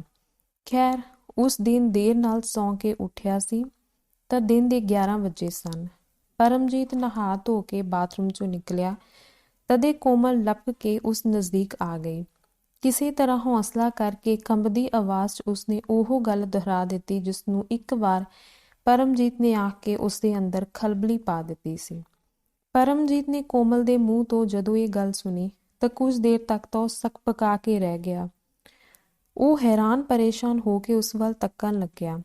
ਖੈਰ, ਉਸ ਦਿਨ ਦੇਰ ਨਾਲ ਸੌਂ ਕੇ ਉੱਠਿਆ ਸੀ ਤਾਂ ਦਿਨ ਦੇ 11 ਵਜੇ ਸਨ। ਪਰਮਜੀਤ ਨਹਾ ਧੋ ਕੇ ਬਾਥਰੂਮ 'ਚੋਂ ਨਿਕਲਿਆ ਤਦੇ ਕੋਮਲ ਲੱਪ ਕੇ ਉਸ ਨਜ਼ਦੀਕ ਆ ਗਈ। ਕਿਸੇ ਤਰ੍ਹਾਂ ਹੌਸਲਾ ਕਰਕੇ ਕੰਬਦੀ ਆਵਾਜ਼ 'ਚ ਉਸਨੇ ਉਹ ਗੱਲ ਦੁਹਰਾ ਦਿੱਤੀ ਜਿਸਨੂੰ ਇੱਕ ਵਾਰ ਪਰਮਜੀਤ ਨੇ ਆਖ ਕੇ ਉਸਦੇ ਅੰਦਰ ਖਲਬਲੀ ਪਾ ਦਿੱਤੀ ਸੀ। ਪਰਮਜੀਤ ਨੇ ਕੋਮਲ ਦੇ ਮੂੰਹ ਤੋਂ ਜਦੋਂ ਇਹ ਗੱਲ ਸੁਣੀ ਤਾਂ ਕੁਝ ਦੇਰ ਤੱਕ ਤਾਂ ਉਹ ਸੱਕ-ਪਕਾ ਕੇ ਰਹਿ ਗਿਆ। ਉਹ ਹੈਰਾਨ ਪਰੇਸ਼ਾਨ ਹੋ ਕੇ ਉਸ ਵੱਲ ਤੱਕਣ ਲੱਗਿਆ।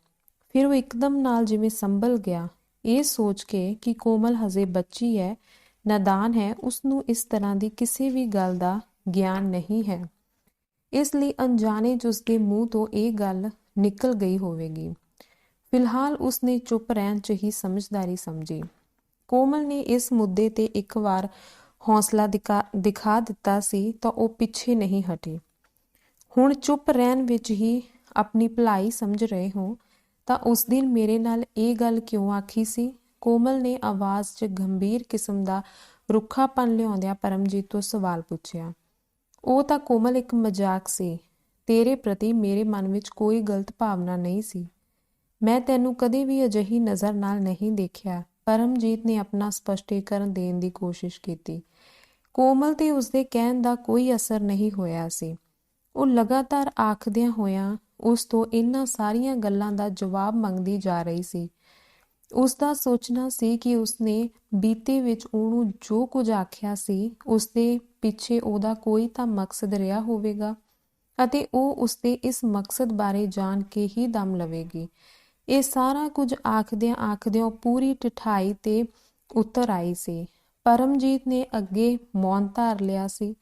ਫਿਰ ਉਹ ਇੱਕਦਮ ਨਾਲ ਜਿਵੇਂ ਸੰਭਲ ਗਿਆ, ਇਹ ਸੋਚ ਕੇ ਕਿ ਕੋਮਲ ਹਜੇ ਬੱਚੀ ਹੈ, ਨਾਦਾਨ ਹੈ, ਉਸਨੂੰ ਇਸ ਤਰ੍ਹਾਂ ਦੀ ਕਿਸੇ ਵੀ ਗੱਲ ਦਾ ਗਿਆਨ ਨਹੀਂ ਹੈ, ਇਸ ਲਈ ਅਣਜਾਣੇ 'ਚ ਉਸਦੇ ਮੂੰਹ ਤੋਂ ਇਹ ਗੱਲ ਨਿਕਲ ਗਈ ਹੋਵੇਗੀ। ਫਿਲਹਾਲ ਉਸਨੇ ਚੁੱਪ ਰਹਿਣ 'ਚ ਹੀ ਸਮਝਦਾਰੀ ਸਮਝੀ। ਕੋਮਲ ਨੇ ਇਸ ਮੁੱਦੇ 'ਤੇ ਇੱਕ ਵਾਰ ਹੌਸਲਾ ਦਿਖਾ ਦਿੱਤਾ ਸੀ ਤਾਂ ਉਹ ਪਿੱਛੇ ਨਹੀਂ ਹਟੀ। ਹੁਣ ਚੁੱਪ ਰਹਿਣ ਵਿੱਚ ਹੀ ਆਪਣੀ ਭਲਾਈ ਸਮਝ ਰਹੇ ਹੋ ਤਾਂ ਉਸ ਦਿਨ ਮੇਰੇ ਨਾਲ ਇਹ ਗੱਲ ਕਿਉਂ ਆਖੀ ਸੀ? ਕੋਮਲ ਨੇ ਆਵਾਜ਼ 'ਚ ਗੰਭੀਰ ਕਿਸਮ ਦਾ ਰੁੱਖਾਪਣ ਲਿਆਉਂਦਿਆਂ ਪਰਮਜੀਤ ਤੋਂ ਸਵਾਲ ਪੁੱਛਿਆ। ਉਹ ਤਾਂ ਕੋਮਲ ਇੱਕ ਮਜ਼ਾਕ ਸੀ। ਤੇਰੇ ਪ੍ਰਤੀ ਮੇਰੇ ਮਨ ਵਿੱਚ ਕੋਈ ਗਲਤ ਭਾਵਨਾ ਨਹੀਂ ਸੀ। ਮੈਂ ਤੈਨੂੰ ਕਦੇ ਵੀ ਅਜਿਹੀ ਨਜ਼ਰ ਨਾਲ ਨਹੀਂ ਦੇਖਿਆ। ਪਰਮਜੀਤ ਨੇ ਆਪਣਾ ਸਪਸ਼ਟੀਕਰਨ ਦੇਣ ਦੀ ਕੋਸ਼ਿਸ਼ ਕੀਤੀ। ਕੋਮਲ 'ਤੇ ਉਸਦੇ ਕਹਿਣ ਦਾ ਕੋਈ ਅਸਰ ਨਹੀਂ ਹੋਇਆ ਸੀ। ਉਹ ਲਗਾਤਾਰ ਆਖਦਿਆਂ ਹੋਇਆਂ ਉਸ ਤੋਂ ਇਹਨਾਂ ਸਾਰੀਆਂ ਗੱਲਾਂ ਦਾ ਜਵਾਬ ਮੰਗਦੀ ਜਾ ਰਹੀ ਸੀ। ਉਸ ਦਾ ਸੋਚਣਾ ਸੀ ਕਿ ਉਸਨੇ ਬੀਤੇ ਵਿੱਚ ਉਹਨੂੰ ਜੋ ਕੁਝ ਆਖਿਆ ਸੀ ਉਸਦੇ ਪਿੱਛੇ ਉਹਦਾ ਕੋਈ ਤਾਂ ਮਕਸਦ ਰਿਹਾ ਹੋਵੇਗਾ ਅਤੇ ਉਹ ਉਸਦੇ ਇਸ ਮਕਸਦ ਬਾਰੇ ਜਾਣ ਕੇ ਹੀ ਦਮ ਲਵੇਗੀ। ਇਹ ਸਾਰਾ ਕੁਝ ਆਖਦਿਆਂ ਪੂਰੀ ਠਠਾਈ ਤੇ ਉਤਰ ਆਈ ਸੀ। ਪਰਮਜੀਤ ਨੇ ਅੱਗੇ ਮੌਨ ਧਾਰ ਲਿਆ ਸੀ।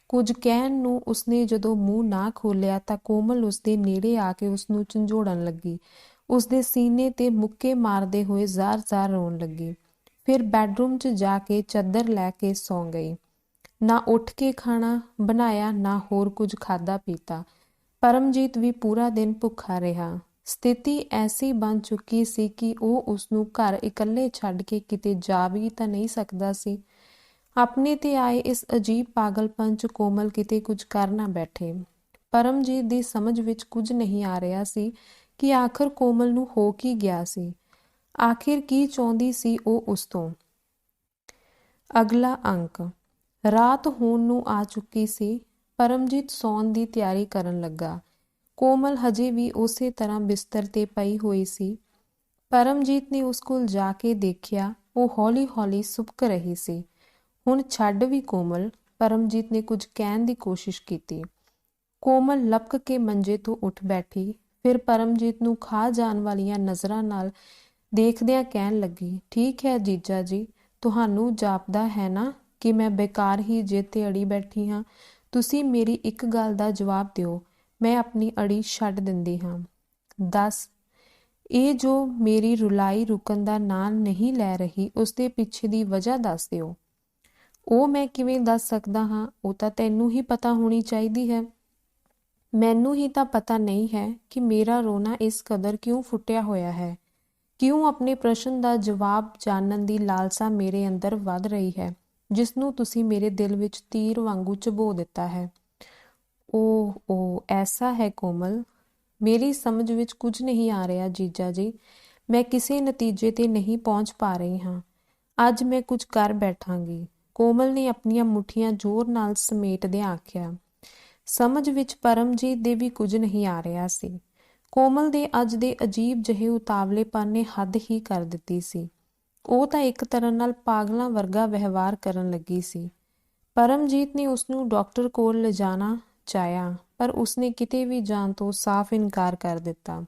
ਕੁਝ ਕਹਿਣ ਨੂੰ ਉਸਨੇ ਜਦੋਂ ਮੂੰਹ ਨਾ ਖੋਲ੍ਹਿਆ ਤਾਂ ਕੋਮਲ ਉਸਦੇ ਨੇੜੇ ਆ ਕੇ ਉਸਨੂੰ ਝੰਜੋੜਨ ਲੱਗੀ। ਉਸਦੇ ਸੀਨੇ ਤੇ ਮੁੱਕੇ ਮਾਰਦੇ ਹੋਏ ਜ਼ਾਰ-ਜ਼ਾਰ ਰੋਣ ਲੱਗੀ। ਫਿਰ ਬੈੱਡਰੂਮ 'ਚ ਜਾ ਕੇ ਚੱਦਰ ਲੈ ਕੇ ਸੌਂ ਗਈ। ਨਾ ਉੱਠ ਕੇ ਖਾਣਾ ਬਣਾਇਆ, ਨਾ ਹੋਰ ਕੁਝ ਖਾਧਾ ਪੀਤਾ। ਪਰਮਜੀਤ ਵੀ ਪੂਰਾ ਦਿਨ ਭੁੱਖਾ ਰਿਹਾ। ਸਥਿਤੀ ਐਸੀ ਬਣ ਚੁੱਕੀ ਸੀ ਕਿ ਉਹ ਉਸਨੂੰ ਘਰ ਇਕੱਲੇ ਛੱਡ ਕੇ ਕਿਤੇ ਜਾ ਵੀ ਤਾਂ ਨਹੀਂ ਸਕਦਾ ਸੀ। ਆਪਣੇ ਤੇ ਆਏ ਇਸ ਅਜੀਬ ਪਾਗਲਪਨ 'ਚ ਕੋਮਲ ਕਿਤੇ ਕੁਝ ਕਰ ਨਾ ਬੈਠੇ। ਪਰਮਜੀਤ ਦੀ ਸਮਝ ਵਿੱਚ ਕੁਝ ਨਹੀਂ ਆ ਰਿਹਾ ਸੀ ਕਿ ਆਖਰ ਕੋਮਲ ਨੂੰ ਹੋ ਕੀ ਗਿਆ ਸੀ। ਆਖਿਰ ਕੀ ਚਾਹੁੰਦੀ ਸੀ ਉਹ ਉਸ ਤੋਂ। ਅਗਲਾ ਅੰਕ। ਰਾਤ ਹੋਣ ਨੂੰ ਆ ਚੁੱਕੀ ਸੀ। ਪਰਮਜੀਤ ਸੌਣ ਦੀ ਤਿਆਰੀ ਕਰਨ ਲੱਗਾ। ਕੋਮਲ ਹਜੇ ਵੀ ਉਸੇ ਤਰ੍ਹਾਂ ਬਿਸਤਰ ਤੇ ਪਈ ਹੋਈ ਸੀ। ਪਰਮਜੀਤ ਨੇ ਉਸ ਕੋਲ ਜਾ ਕੇ ਦੇਖਿਆ, ਉਹ ਹੌਲੀ-ਹੌਲੀ ਸੁਬਕ ਰਹੀ ਸੀ। ਹੁਣ ਛੱਡ ਵੀ ਕੋਮਲ, ਪਰਮਜੀਤ ਨੇ ਕੁਝ ਕਹਿਣ ਦੀ ਕੋਸ਼ਿਸ਼ ਕੀਤੀ। ਕੋਮਲ ਲਪਕ ਕੇ ਮੰਜੇ ਤੋਂ ਉੱਠ ਬੈਠੀ। ਫਿਰ ਪਰਮਜੀਤ ਨੂੰ ਖਾ ਜਾਣ ਵਾਲੀਆਂ ਨਜ਼ਰਾਂ ਨਾਲ ਦੇਖਦਿਆਂ ਕਹਿਣ ਲੱਗੀ, ਠੀਕ ਹੈ ਜੀਜਾ ਜੀ, ਤੁਹਾਨੂੰ ਜਾਪਦਾ ਹੈ ਨਾ ਕਿ ਮੈਂ ਬੇਕਾਰ ਹੀ ਜਿੱਦ ਤੇ ਅੜੀ ਬੈਠੀ ਹਾਂ। ਤੁਸੀਂ ਮੇਰੀ ਇੱਕ ਗੱਲ ਦਾ ਜਵਾਬ ਦਿਓ, ਮੈਂ ਆਪਣੀ ਅੜੀ ਛੱਡ ਦਿੰਦੀ ਹਾਂ। ਦੱਸ, ਇਹ ਜੋ ਮੇਰੀ ਰੁਲਾਈ ਰੁਕਣ ਦਾ ਨਾਂ ਨਹੀਂ ਲੈ ਰਹੀ ਉਸਦੇ ਪਿੱਛੇ ਦੀ ਵਜ੍ਹਾ ਦੱਸ ਦਿਓ। ਉਹ ਮੈਂ ਕਿਵੇਂ ਦੱਸ ਸਕਦਾ ਹਾਂ, ਉਹ ਤਾਂ ਤੈਨੂੰ ਹੀ ਪਤਾ ਹੋਣੀ ਚਾਹੀਦੀ ਹੈ। ਮੈਨੂੰ ਹੀ ਤਾਂ ਪਤਾ ਨਹੀਂ ਹੈ ਕਿ ਮੇਰਾ ਰੋਣਾ ਇਸ ਕਦਰ ਕਿਉਂ ਫੁੱਟਿਆ ਹੋਇਆ ਹੈ। ਕਿਉਂ ਆਪਣੇ ਪ੍ਰਸ਼ਨ ਦਾ ਜਵਾਬ ਜਾਣਨ ਦੀ ਲਾਲਸਾ ਮੇਰੇ ਅੰਦਰ ਵੱਧ ਰਹੀ ਹੈ, ਜਿਸ ਨੂੰ ਤੁਸੀਂ ਮੇਰੇ ਦਿਲ ਵਿੱਚ ਤੀਰ ਵਾਂਗੂ ਚੁਭੋ ਦਿੱਤਾ ਹੈ। ਓਹ ਐਸਾ ਹੈ ਕੋਮਲ, ਮੇਰੀ ਸਮਝ ਵਿੱਚ ਕੁਝ ਨਹੀਂ ਆ ਰਿਹਾ ਜੀਜਾ ਜੀ। ਮੈਂ ਕਿਸੇ ਨਤੀਜੇ ਤੇ ਨਹੀਂ ਪਹੁੰਚ ਪਾ ਰਹੀ ਹਾਂ। ਅੱਜ ਮੈਂ ਕੁਝ ਕਰ ਬੈਠਾਂਗੀ। ਕੋਮਲ ਨੇ ਆਪਣੀਆਂ ਮੁੱਠੀਆਂ ਜ਼ੋਰ ਨਾਲ ਸਮੇਟਦਿਆਂ ਆਖਿਆ। ਸਮਝ ਵਿੱਚ ਪਰਮਜੀਤ ਦੇ ਵੀ ਕੁਝ ਨਹੀਂ ਆ ਰਿਹਾ ਸੀ। ਕੋਮਲ ਦੇ ਅੱਜ ਦੇ ਅਜੀਬ ਜਿਹੇ ਉਤਾਵਲੇਪਨ ਨੇ ਹੱਦ ਹੀ ਕਰ ਦਿੱਤੀ ਸੀ। ਉਹ ਤਾਂ ਇੱਕ ਤਰ੍ਹਾਂ ਨਾਲ ਪਾਗਲਾਂ ਵਰਗਾ ਵਿਵਹਾਰ ਕਰਨ ਲੱਗੀ ਸੀ। ਪਰਮਜੀਤ ਨੇ ਉਸਨੂੰ ਡਾਕਟਰ ਕੋਲ ਲਿਜਾਣਾ ਚਾਹਿਆ, ਪਰ ਉਸਨੇ ਕਿਤੇ ਵੀ ਜਾਣ ਤੋਂ ਸਾਫ਼ ਇਨਕਾਰ ਕਰ ਦਿੱਤਾ।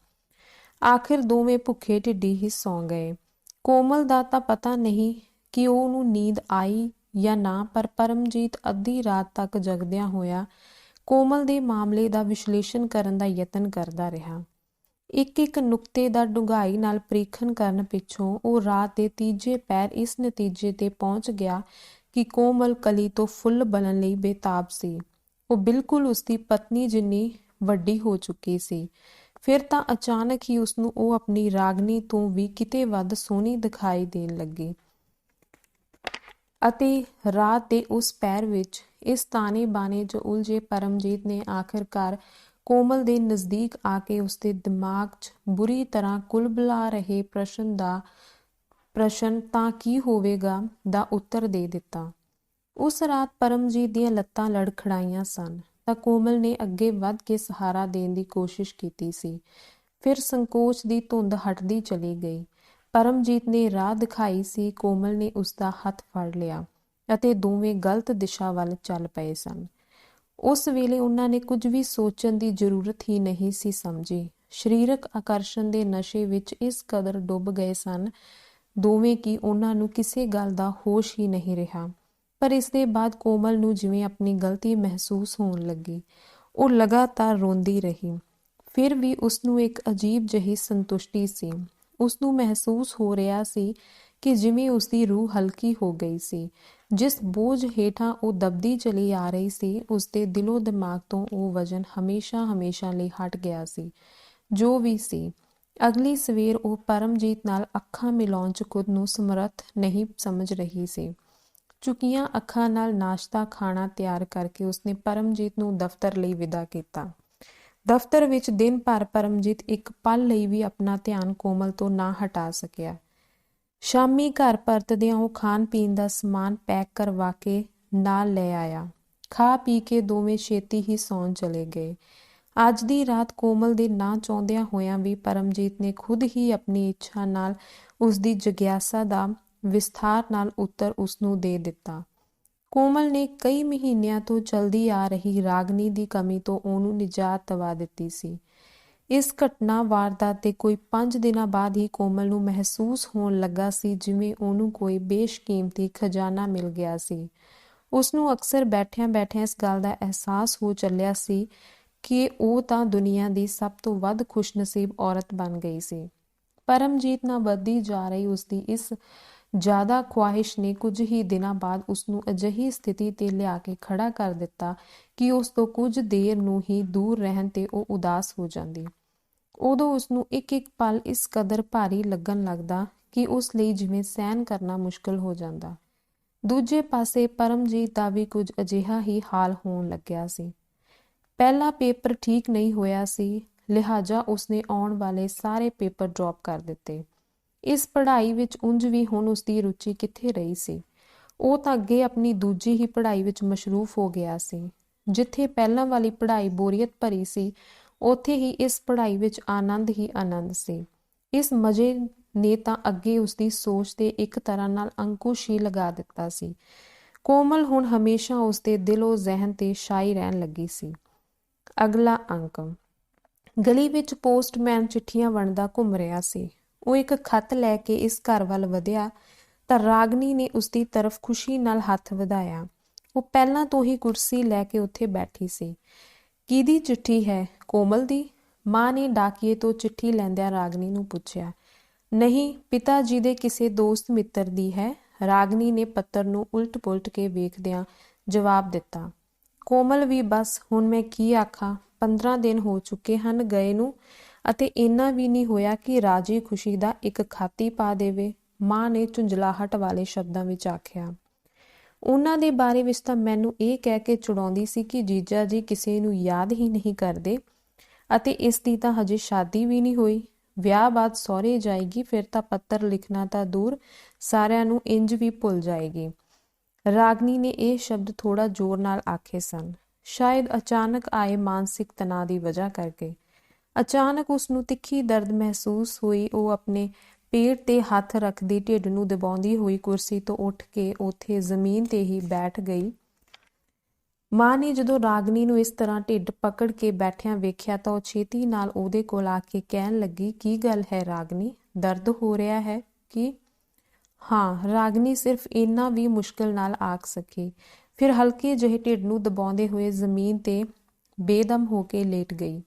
ਆਖਿਰ ਦੋਵੇਂ ਭੁੱਖੇ ਢਿੱਡੀ ਹੀ ਸੌਂ ਗਏ। ਕੋਮਲ ਦਾ ਤਾਂ ਪਤਾ ਨਹੀਂ ਕਿ ਉਹਨੂੰ ਨੀਂਦ ਆਈ ਜਾਂ ਨਾ, ਪਰ ਪਰਮਜੀਤ ਅੱਧੀ ਰਾਤ ਤੱਕ ਜਗਦਿਆਂ ਹੋਇਆ ਕੋਮਲ ਦੇ ਮਾਮਲੇ ਦਾ ਵਿਸ਼ਲੇਸ਼ਣ ਕਰਨ ਦਾ ਯਤਨ ਕਰਦਾ ਰਿਹਾ। ਇੱਕ ਨੁਕਤੇ ਦਾ ਡੂੰਘਾਈ ਨਾਲ ਪ੍ਰੀਖਣ ਕਰਨ ਪਿੱਛੋਂ ਉਹ ਰਾਤ ਦੇ ਤੀਜੇ ਪਹਿਰ ਇਸ ਨਤੀਜੇ ਤੇ ਪਹੁੰਚ ਗਿਆ ਕਿ ਕੋਮਲ ਕਲੀ ਤੋਂ ਫੁੱਲ ਬਣਨ ਲਈ ਬੇਤਾਬ ਸੀ। ਉਹ ਬਿਲਕੁਲ ਉਸਦੀ ਪਤਨੀ ਜਿੰਨੀ ਵੱਡੀ ਹੋ ਚੁੱਕੀ ਸੀ। ਫਿਰ ਤਾਂ ਅਚਾਨਕ ਹੀ ਉਸਨੂੰ ਉਹ ਆਪਣੀ ਰਾਗਨੀ ਤੋਂ ਵੀ ਕਿਤੇ ਵੱਧ ਸੋਹਣੀ ਦਿਖਾਈ ਦੇਣ ਲੱਗੀ ਅਤੇ ਰਾਤ ਦੇ ਉਸ ਪਹਿਰ ਵਿੱਚ ਇਸ ਤਾਣੇ ਬਾਣੇ 'ਚ ਉਲਝੇ ਪਰਮਜੀਤ ਨੇ ਆਖਿਰਕਾਰ ਕੋਮਲ ਦੇ ਨਜ਼ਦੀਕ ਆ ਕੇ ਉਸਦੇ ਦਿਮਾਗ 'ਚ ਬੁਰੀ ਤਰ੍ਹਾਂ ਕੁਲਬਲਾ ਰਹੇ ਪ੍ਰਸ਼ਨ ਤਾਂ ਕੀ ਹੋਵੇਗਾ ਦਾ ਉੱਤਰ ਦੇ ਦਿੱਤਾ। ਉਸ ਰਾਤ ਪਰਮਜੀਤ ਦੀਆਂ ਲੱਤਾਂ ਲੜਖੜਾਈਆਂ ਸਨ ਤਾਂ ਕੋਮਲ ਨੇ ਅੱਗੇ ਵੱਧ ਕੇ ਸਹਾਰਾ ਦੇਣ ਦੀ ਕੋਸ਼ਿਸ਼ ਕੀਤੀ ਸੀ। ਫਿਰ ਸੰਕੋਚ ਦੀ ਧੁੰਦ ਹਟਦੀ ਚਲੀ ਗਈ। ਪਰਮਜੀਤ ਨੇ ਰਾਹ ਦਿਖਾਈ ਸੀ। ਕੋਮਲ ਨੇ ਉਸਦਾ ਹੱਥ ਫੜ ਲਿਆ ਅਤੇ ਦੋਵੇਂ ਗਲਤ ਦਿਸ਼ਾ ਵੱਲ ਚੱਲ ਪਏ ਸਨ। ਉਸ ਵੇਲੇ ਉਹਨਾਂ ਨੇ ਕੁਝ ਵੀ ਸੋਚਣ ਦੀ ਜ਼ਰੂਰਤ ਹੀ ਨਹੀਂ ਸੀ ਸਮਝੀ। ਸਰੀਰਕ ਆਕਰਸ਼ਣ ਦੇ ਨਸ਼ੇ ਵਿੱਚ ਇਸ ਕਦਰ ਡੁੱਬ ਗਏ ਸਨ ਦੋਵੇਂ ਕਿ ਉਹਨਾਂ ਨੂੰ ਕਿਸੇ ਗੱਲ ਦਾ ਹੋਸ਼ ਹੀ ਨਹੀਂ ਰਿਹਾ। ਪਰ ਇਸ ਦੇ ਬਾਅਦ ਕੋਮਲ ਨੂੰ ਜਿਵੇਂ ਆਪਣੀ ਗਲਤੀ ਮਹਿਸੂਸ ਹੋਣ ਲੱਗੀ। ਉਹ ਲਗਾਤਾਰ ਰੋਂਦੀ ਰਹੀ। ਫਿਰ ਵੀ ਉਸਨੂੰ ਇੱਕ ਅਜੀਬ ਜਿਹੀ ਸੰਤੁਸ਼ਟੀ ਸੀ। ਉਸਨੂੰ ਮਹਿਸੂਸ ਹੋ ਰਿਹਾ ਸੀ ਕਿ ਜਿਵੇਂ ਉਸਦੀ ਰੂਹ ਹਲਕੀ ਹੋ ਗਈ ਸੀ। ਜਿਸ ਬੋਝ ਹੇਠਾਂ ਉਹ ਦਬਦੀ ਚਲੀ ਆ ਰਹੀ ਸੀ, ਉਸਦੇ ਦਿਲੋਂ ਦਿਮਾਗ ਤੋਂ ਉਹ ਵਜ਼ਨ ਹਮੇਸ਼ਾ ਲਈ ਹਟ ਗਿਆ ਸੀ। ਜੋ ਵੀ ਸੀ, ਅਗਲੀ ਸਵੇਰ ਉਹ ਪਰਮਜੀਤ ਨਾਲ ਅੱਖਾਂ ਮਿਲਾਉਣ 'ਚ ਖੁਦ ਨੂੰ ਸਮਰੱਥ ਨਹੀਂ ਸਮਝ ਰਹੀ ਸੀ। ਝੁਕੀਆਂ ਅੱਖਾਂ ਨਾਲ ਨਾਸ਼ਤਾ ਖਾਣਾ ਤਿਆਰ ਕਰਕੇ ਉਸਨੇ ਪਰਮਜੀਤ ਨੂੰ ਦਫ਼ਤਰ ਲਈ ਵਿਦਾ ਕੀਤਾ। ਦਫ਼ਤਰ ਵਿੱਚ ਦਿਨ ਭਰ ਪਰਮਜੀਤ ਇੱਕ ਪਲ ਲਈ ਵੀ ਆਪਣਾ ਧਿਆਨ ਕੋਮਲ ਤੋਂ ਨਾ ਹਟਾ ਸਕਿਆ। ਸ਼ਾਮੀ ਘਰ ਪਰਤਦਿਆਂ ਉਹ ਖਾਣ ਪੀਣ ਦਾ ਸਮਾਨ ਪੈਕ ਕਰਵਾ ਕੇ ਨਾਲ ਲੈ ਆਇਆ। ਖਾ ਪੀ ਕੇ ਦੋਵੇਂ ਛੇਤੀ ਹੀ ਸੌਣ ਚਲੇ ਗਏ। ਅੱਜ ਦੀ ਰਾਤ ਕੋਮਲ ਦੇ ਨਾ ਚਾਹੁੰਦਿਆਂ ਹੋਇਆਂ ਵੀ ਪਰਮਜੀਤ ਨੇ ਖੁਦ ਹੀ ਆਪਣੀ ਇੱਛਾ ਨਾਲ ਉਸ ਦੀ ਜਗਿਆਸਾ ਦਾ ਵਿਸਥਾਰ ਨਾਲ ਉੱਤਰ ਉਸਨੂੰ ਦੇ ਦਿੱਤਾ। ਕੋਮਲ ਨੇ ਕਈ ਮਹੀਨਿਆਂ ਤੋਂ ਚਲਦੀ ਆ ਰਹੀ ਰਾਗਨੀ ਦੀ ਕਮੀ ਤੋਂ ਉਹਨੂੰ ਨਿਜਾਤ ਦਿਵਾ ਦਿੱਤੀ ਸੀ। ਇਸ ਘਟਨਾ ਵਾਰਦਾਤ ਦੇ ਕੋਈ 5 ਦਿਨਾਂ ਬਾਅਦ ਹੀ ਕੋਮਲ ਨੂੰ ਮਹਿਸੂਸ ਹੋਣ ਲੱਗਾ ਸੀ ਜਿਵੇਂ ਉਹਨੂੰ ਕੋਈ ਬੇਸ਼ਕੀਮਤੀ ਖਜ਼ਾਨਾ ਮਿਲ ਗਿਆ ਸੀ। ਉਸਨੂੰ ਅਕਸਰ ਬੈਠਿਆਂ ਬੈਠਿਆਂ ਇਸ ਗੱਲ ਦਾ ਅਹਿਸਾਸ ਹੋ ਚੱਲਿਆ ਸੀ ਕਿ ਉਹ ਤਾਂ ਦੁਨੀਆ ਦੀ ਸਭ ਤੋਂ ਵੱਧ ਖੁਸ਼ਨਸੀਬ ਔਰਤ ਬਣ ਗਈ ਸੀ। ਪਰਮਜੀਤ ਨਾਲ ਵੱਧਦੀ ਜਾ ਰਹੀ ਉਸਦੀ ਇਸ ਜ਼ਿਆਦਾ ਖੁਆਇਸ਼ ਨੇ ਕੁਝ ਹੀ ਦਿਨਾਂ ਬਾਅਦ ਉਸਨੂੰ ਅਜਿਹੀ ਸਥਿਤੀ ਤੇ ਲਿਆ ਕੇ ਖੜਾ ਕਰ ਦਿੱਤਾ ਕਿ ਉਸ ਤੋਂ ਕੁਝ ਦੇਰ ਨੂੰ ਹੀ ਦੂਰ ਰਹਿਣ ਤੇ ਉਹ ਉਦਾਸ ਹੋ ਜਾਂਦੀ। ਉਦੋਂ ਉਸਨੂੰ ਇੱਕ ਇੱਕ ਪਲ ਇਸ ਕਦਰ ਭਾਰੀ ਲੱਗਣ ਲੱਗਦਾ ਕਿ ਉਸ ਲਈ ਜਿਵੇਂ ਸਹਿਣ ਕਰਨਾ ਮੁਸ਼ਕਲ ਹੋ ਜਾਂਦਾ। ਦੂਜੇ ਪਾਸੇ ਪਰਮਜੀਤ ਦਾ ਵੀ ਕੁਝ ਅਜਿਹਾ ਹੀ ਹਾਲ ਹੋਣ ਲੱਗਿਆ ਸੀ। ਪਹਿਲਾ ਪੇਪਰ ਠੀਕ ਨਹੀਂ ਹੋਇਆ ਸੀ, ਲਿਹਾਜ਼ਾ ਉਸਨੇ ਆਉਣ ਵਾਲੇ ਸਾਰੇ ਪੇਪਰ ਡ੍ਰੌਪ ਕਰ ਦਿੱਤੇ। ਇਸ ਪੜ੍ਹਾਈ ਵਿੱਚ ਉਂਝ ਵੀ ਹੁਣ ਉਸਦੀ ਰੁਚੀ ਕਿੱਥੇ ਰਹੀ ਸੀ। ਉਹ ਤਾਂ ਅੱਗੇ ਆਪਣੀ ਦੂਜੀ ਹੀ ਪੜ੍ਹਾਈ ਵਿੱਚ ਮਸ਼ਰੂਫ ਹੋ ਗਿਆ ਸੀ। ਜਿੱਥੇ ਪਹਿਲਾਂ ਵਾਲੀ ਪੜ੍ਹਾਈ ਬੋਰੀਅਤ ਭਰੀ ਸੀ, ਉੱਥੇ ਹੀ ਇਸ ਪੜ੍ਹਾਈ ਵਿੱਚ ਆਨੰਦ ਹੀ ਆਨੰਦ ਸੀ। ਇਸ ਮਜ਼ੇ ਨੇ ਤਾਂ ਅੱਗੇ ਉਸਦੀ ਸੋਚ ਤੇ ਇੱਕ ਤਰ੍ਹਾਂ ਨਾਲ ਅੰਕੁਸ਼ ਹੀ ਲਗਾ ਦਿੱਤਾ ਸੀ। ਕੋਮਲ ਹੁਣ ਹਮੇਸ਼ਾ ਉਸਦੇ ਦਿਲੋਂ ਜ਼ਹਿਨ ਤੇ ਛਾਈ ਰਹਿਣ ਲੱਗੀ ਸੀ। ਅਗਲਾ ਅੰਕ। ਗਲੀ ਵਿੱਚ ਪੋਸਟਮੈਨ ਚਿੱਠੀਆਂ ਵੰਡਦਾ ਘੁੰਮ ਰਿਹਾ ਸੀ। ਉਹ ਇੱਕ ਖੱਤ ਲੈ ਕੇ ਇਸ ਘਰ ਵੱਲ ਵਧਿਆ ਤਾਂ ਰਾਗਨੀ ਨੇ ਉਸਦੀ ਤਰਫ ਖੁਸ਼ੀ ਨਾਲ ਹੱਥ ਵਧਾਇਆ। ਉਹ ਪਹਿਲਾਂ ਤੋਂ ਹੀ ਕੁਰਸੀ ਲੈ ਕੇ ਉੱਥੇ ਬੈਠੀ ਸੀ। ਕਿਹਦੀ ਚਿੱਠੀ ਹੈ? ਕੋਮਲ ਦੀ? ਮਾਂ ਨੇ ਡਾਕੀਏ ਤੋਂ ਚਿੱਠੀ ਲੈਂਦਿਆਂ ਰਾਗਨੀ ਨੂੰ ਪੁੱਛਿਆ। ਨਹੀਂ, ਪਿਤਾ ਜੀ ਦੇ ਕਿਸੇ ਦੋਸਤ ਮਿੱਤਰ ਦੀ ਹੈ, ਰਾਗਨੀ ਨੇ ਪੱਤਰ ਨੂੰ ਉਲਟ ਪੁਲਟ ਕੇ ਵੇਖਦਿਆਂ ਜਵਾਬ ਦਿੱਤਾ। ਕੋਮਲ ਵੀ ਬਸ ਹੁਣ ਮੈਂ ਕੀ ਆਖਾਂ, 15 ਦਿਨ ਹੋ ਚੁੱਕੇ ਹਨ ਗਏ ਨੂੰ ਅਤੇ ਇੰਨਾ ਵੀ ਨਹੀਂ ਹੋਇਆ ਕਿ ਰਾਜੀ ਖੁਸ਼ੀ ਦਾ ਇੱਕ ਖੱਤ ਹੀ ਪਾ ਦੇਵੇ, ਮਾਂ ਨੇ ਝੁੰਝਲਾਹਟ ਵਾਲੇ ਸ਼ਬਦਾਂ ਵਿੱਚ ਆਖਿਆ। ਉਹਨਾਂ ਦੇ ਬਾਰੇ ਵਿੱਚ ਤਾਂ ਮੈਨੂੰ ਇਹ ਕਹਿ ਕੇ ਚੁੜਾਉਂਦੀ ਸੀ ਕਿ ਜੀਜਾ ਜੀ ਕਿਸੇ ਨੂੰ ਯਾਦ ਹੀ ਨਹੀਂ ਕਰਦੇ ਅਤੇ ਇਸ ਦੀ ਤਾਂ ਹਜੇ ਸ਼ਾਦੀ ਵੀ ਨਹੀਂ ਹੋਈ। ਵਿਆਹ ਬਾਅਦ ਸਹੁਰੇ ਜਾਏਗੀ, ਫਿਰ ਤਾਂ ਪੱਤਰ ਲਿਖਣਾ ਤਾਂ ਦੂਰ, ਸਾਰਿਆਂ ਨੂੰ ਇੰਜ ਵੀ ਭੁੱਲ ਜਾਏਗੀ। ਰਾਗਨੀ ਨੇ ਇਹ ਸ਼ਬਦ ਥੋੜਾ ਜ਼ੋਰ ਨਾਲ ਆਖੇ ਸਨ, ਸ਼ਾਇਦ ਅਚਾਨਕ ਆਏ ਮਾਨਸਿਕ ਤਣਾਅ ਦੀ ਵਜ੍ਹਾ ਕਰਕੇ। ਅਚਾਨਕ ਉਸਨੂੰ ਤਿੱਖੀ ਦਰਦ ਮਹਿਸੂਸ ਹੋਈ। ਉਹ ਆਪਣੇ ਪੇਟ ਤੇ ਹੱਥ ਰੱਖਦੀ, ਢਿੱਡ ਨੂੰ ਦਬਾਉਂਦੀ ਹੋਈ ਕੁਰਸੀ ਤੋਂ ਉੱਠ ਕੇ ਉੱਥੇ ਜ਼ਮੀਨ ਤੇ ਹੀ ਬੈਠ ਗਈ। ਮਾਂ ਨੇ ਜਦੋਂ ਰਾਗਨੀ ਨੂੰ ਇਸ ਤਰ੍ਹਾਂ ਢਿੱਡ ਪਕੜ ਕੇ ਬੈਠਿਆਂ ਵੇਖਿਆ ਤਾਂ ਉਹ ਛੇਤੀ ਨਾਲ ਉਹਦੇ ਕੋਲ ਆ ਕੇ ਕਹਿਣ ਲੱਗੀ, ਕੀ ਗੱਲ ਹੈ ਰਾਗਨੀ, ਦਰਦ ਹੋ ਰਿਹਾ ਹੈ ਕਿ? ਹਾਂ, ਰਾਗਨੀ ਸਿਰਫ ਇੰਨਾ ਵੀ ਮੁਸ਼ਕਿਲ ਨਾਲ ਆਖ ਸਕੀ। ਫਿਰ ਹਲਕੇ ਜਿਹੇ ਢਿੱਡ ਨੂੰ ਦਬਾਉਂਦੇ ਹੋਏ ਜ਼ਮੀਨ ਤੇ ਬੇਦਮ ਹੋ ਕੇ ਲੇਟ ਗਈ।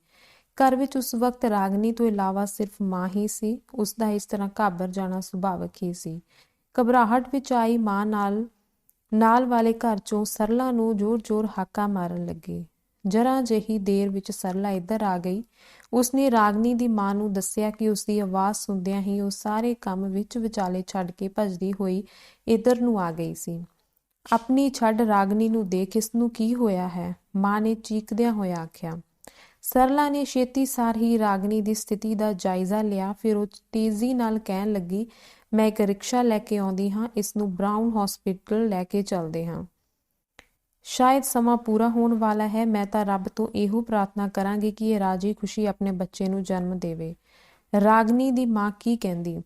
ਘਰ ਵਿੱਚ ਉਸ ਵਕਤ ਰਾਗਨੀ ਤੋਂ ਇਲਾਵਾ ਸਿਰਫ ਮਾਂ ਹੀ ਸੀ। ਉਸਦਾ ਇਸ ਤਰ੍ਹਾਂ ਘਾਬਰ ਜਾਣਾ ਸੁਭਾਵਕ ਹੀ ਸੀ। ਘਬਰਾਹਟ ਵਿੱਚ ਆਈ ਮਾਂ ਨਾਲ ਵਾਲੇ ਘਰ ਚੋਂ ਸਰਲਾ ਨੂੰ ਜ਼ੋਰ-ਜ਼ੋਰ ਹਾਕਾਂ ਮਾਰਨ ਲੱਗੇ। ਜਰਾ ਜਿਹੀ ਦੇਰ ਵਿੱਚ ਸਰਲਾ ਇੱਧਰ ਆ ਗਈ। ਉਸਨੇ ਰਾਗਨੀ ਦੀ ਮਾਂ ਨੂੰ ਦੱਸਿਆ ਕਿ ਉਸਦੀ ਆਵਾਜ਼ ਸੁਣਦਿਆਂ ਹੀ ਉਹ ਸਾਰੇ ਕੰਮ ਵਿੱਚ ਵਿਚਾਲੇ ਛੱਡ ਕੇ ਭੱਜਦੀ ਹੋਈ ਇੱਧਰ ਨੂੰ ਆ ਗਈ ਸੀ। ਆਪਣੀ ਛੱਡ ਰਾਗਨੀ ਨੂੰ ਦੇਖ, ਇਸਨੂੰ ਕੀ ਹੋਇਆ ਹੈ? ਮਾਂ ਨੇ ਚੀਕਦਿਆਂ ਹੋਇਆ ਆਖਿਆ। ਸਰਲਾ ਨੇ ਛੇਤੀ ਸਾਰ ਹੀ ਰਾਗਨੀ ਦੀ ਸਥਿਤੀ ਦਾ ਜਾਇਜ਼ਾ ਲਿਆ। ਫਿਰ ਉਹ ਤੇਜ਼ੀ ਨਾਲ ਕਹਿਣ ਲੱਗੀ, ਮੈਂ ਇੱਕ ਰਿਕਸ਼ਾ ਲੈ ਕੇ ਆਉਂਦੀ ਹਾਂ, ਇਸਨੂੰ ਬਰਾਊਨ ਹੌਸਪੀਟਲ ਲੈ ਕੇ ਚੱਲਦੇ ਹਾਂ। ਸ਼ਾਇਦ ਸਮਾਂ ਪੂਰਾ ਹੋਣ ਵਾਲਾ ਹੈ। ਮੈਂ ਤਾਂ ਰੱਬ ਤੋਂ ਇਹੋ ਪ੍ਰਾਰਥਨਾ ਕਰਾਂਗੀ ਕਿ ਇਹ ਰਾਜੀ ਖੁਸ਼ੀ ਆਪਣੇ ਬੱਚੇ ਨੂੰ ਜਨਮ ਦੇਵੇ। ਰਾਗਨੀ ਦੀ ਮਾਂ ਕੀ ਕਹਿੰਦੀ?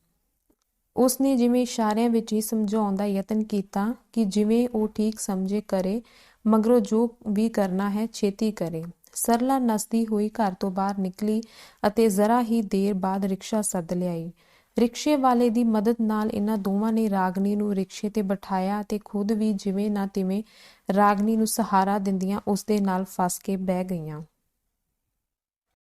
ਉਸਨੇ ਜਿਵੇਂ ਇਸ਼ਾਰਿਆਂ ਵਿੱਚ ਹੀ ਸਮਝਾਉਣ ਦਾ ਯਤਨ ਕੀਤਾ ਕਿ ਜਿਵੇਂ ਉਹ ਠੀਕ ਸਮਝੇ ਕਰੇ, ਮਗਰੋਂ ਜੋ ਵੀ ਕਰਨਾ ਹੈ ਛੇਤੀ ਕਰੇ। ਸਰਲਾ ਨੱਸਦੀ ਹੋਈ ਘਰ ਤੋਂ ਬਾਹਰ ਨਿਕਲੀ ਅਤੇ ਜ਼ਰਾ ਹੀ ਦੇਰ ਬਾਅਦ ਰਿਕਸ਼ਾ ਸੱਦ ਲਿਆਈ। ਰਿਕਸ਼ੇ ਵਾਲੇ ਦੀ ਮਦਦ ਨਾਲ ਇਹਨਾਂ ਦੋਵਾਂ ਨੇ ਰਾਗਨੀ ਨੂੰ ਰਿਕਸ਼ੇ ਤੇ ਬਿਠਾਇਆ ਅਤੇ ਖੁਦ ਵੀ ਜਿਵੇਂ ਨਾ ਤਿਵੇਂ ਰਾਗਨੀ ਨੂੰ ਸਹਾਰਾ ਦਿੰਦੀਆਂ ਉਸਦੇ ਨਾਲ ਫਸ ਕੇ ਬਹਿ ਗਈਆਂ।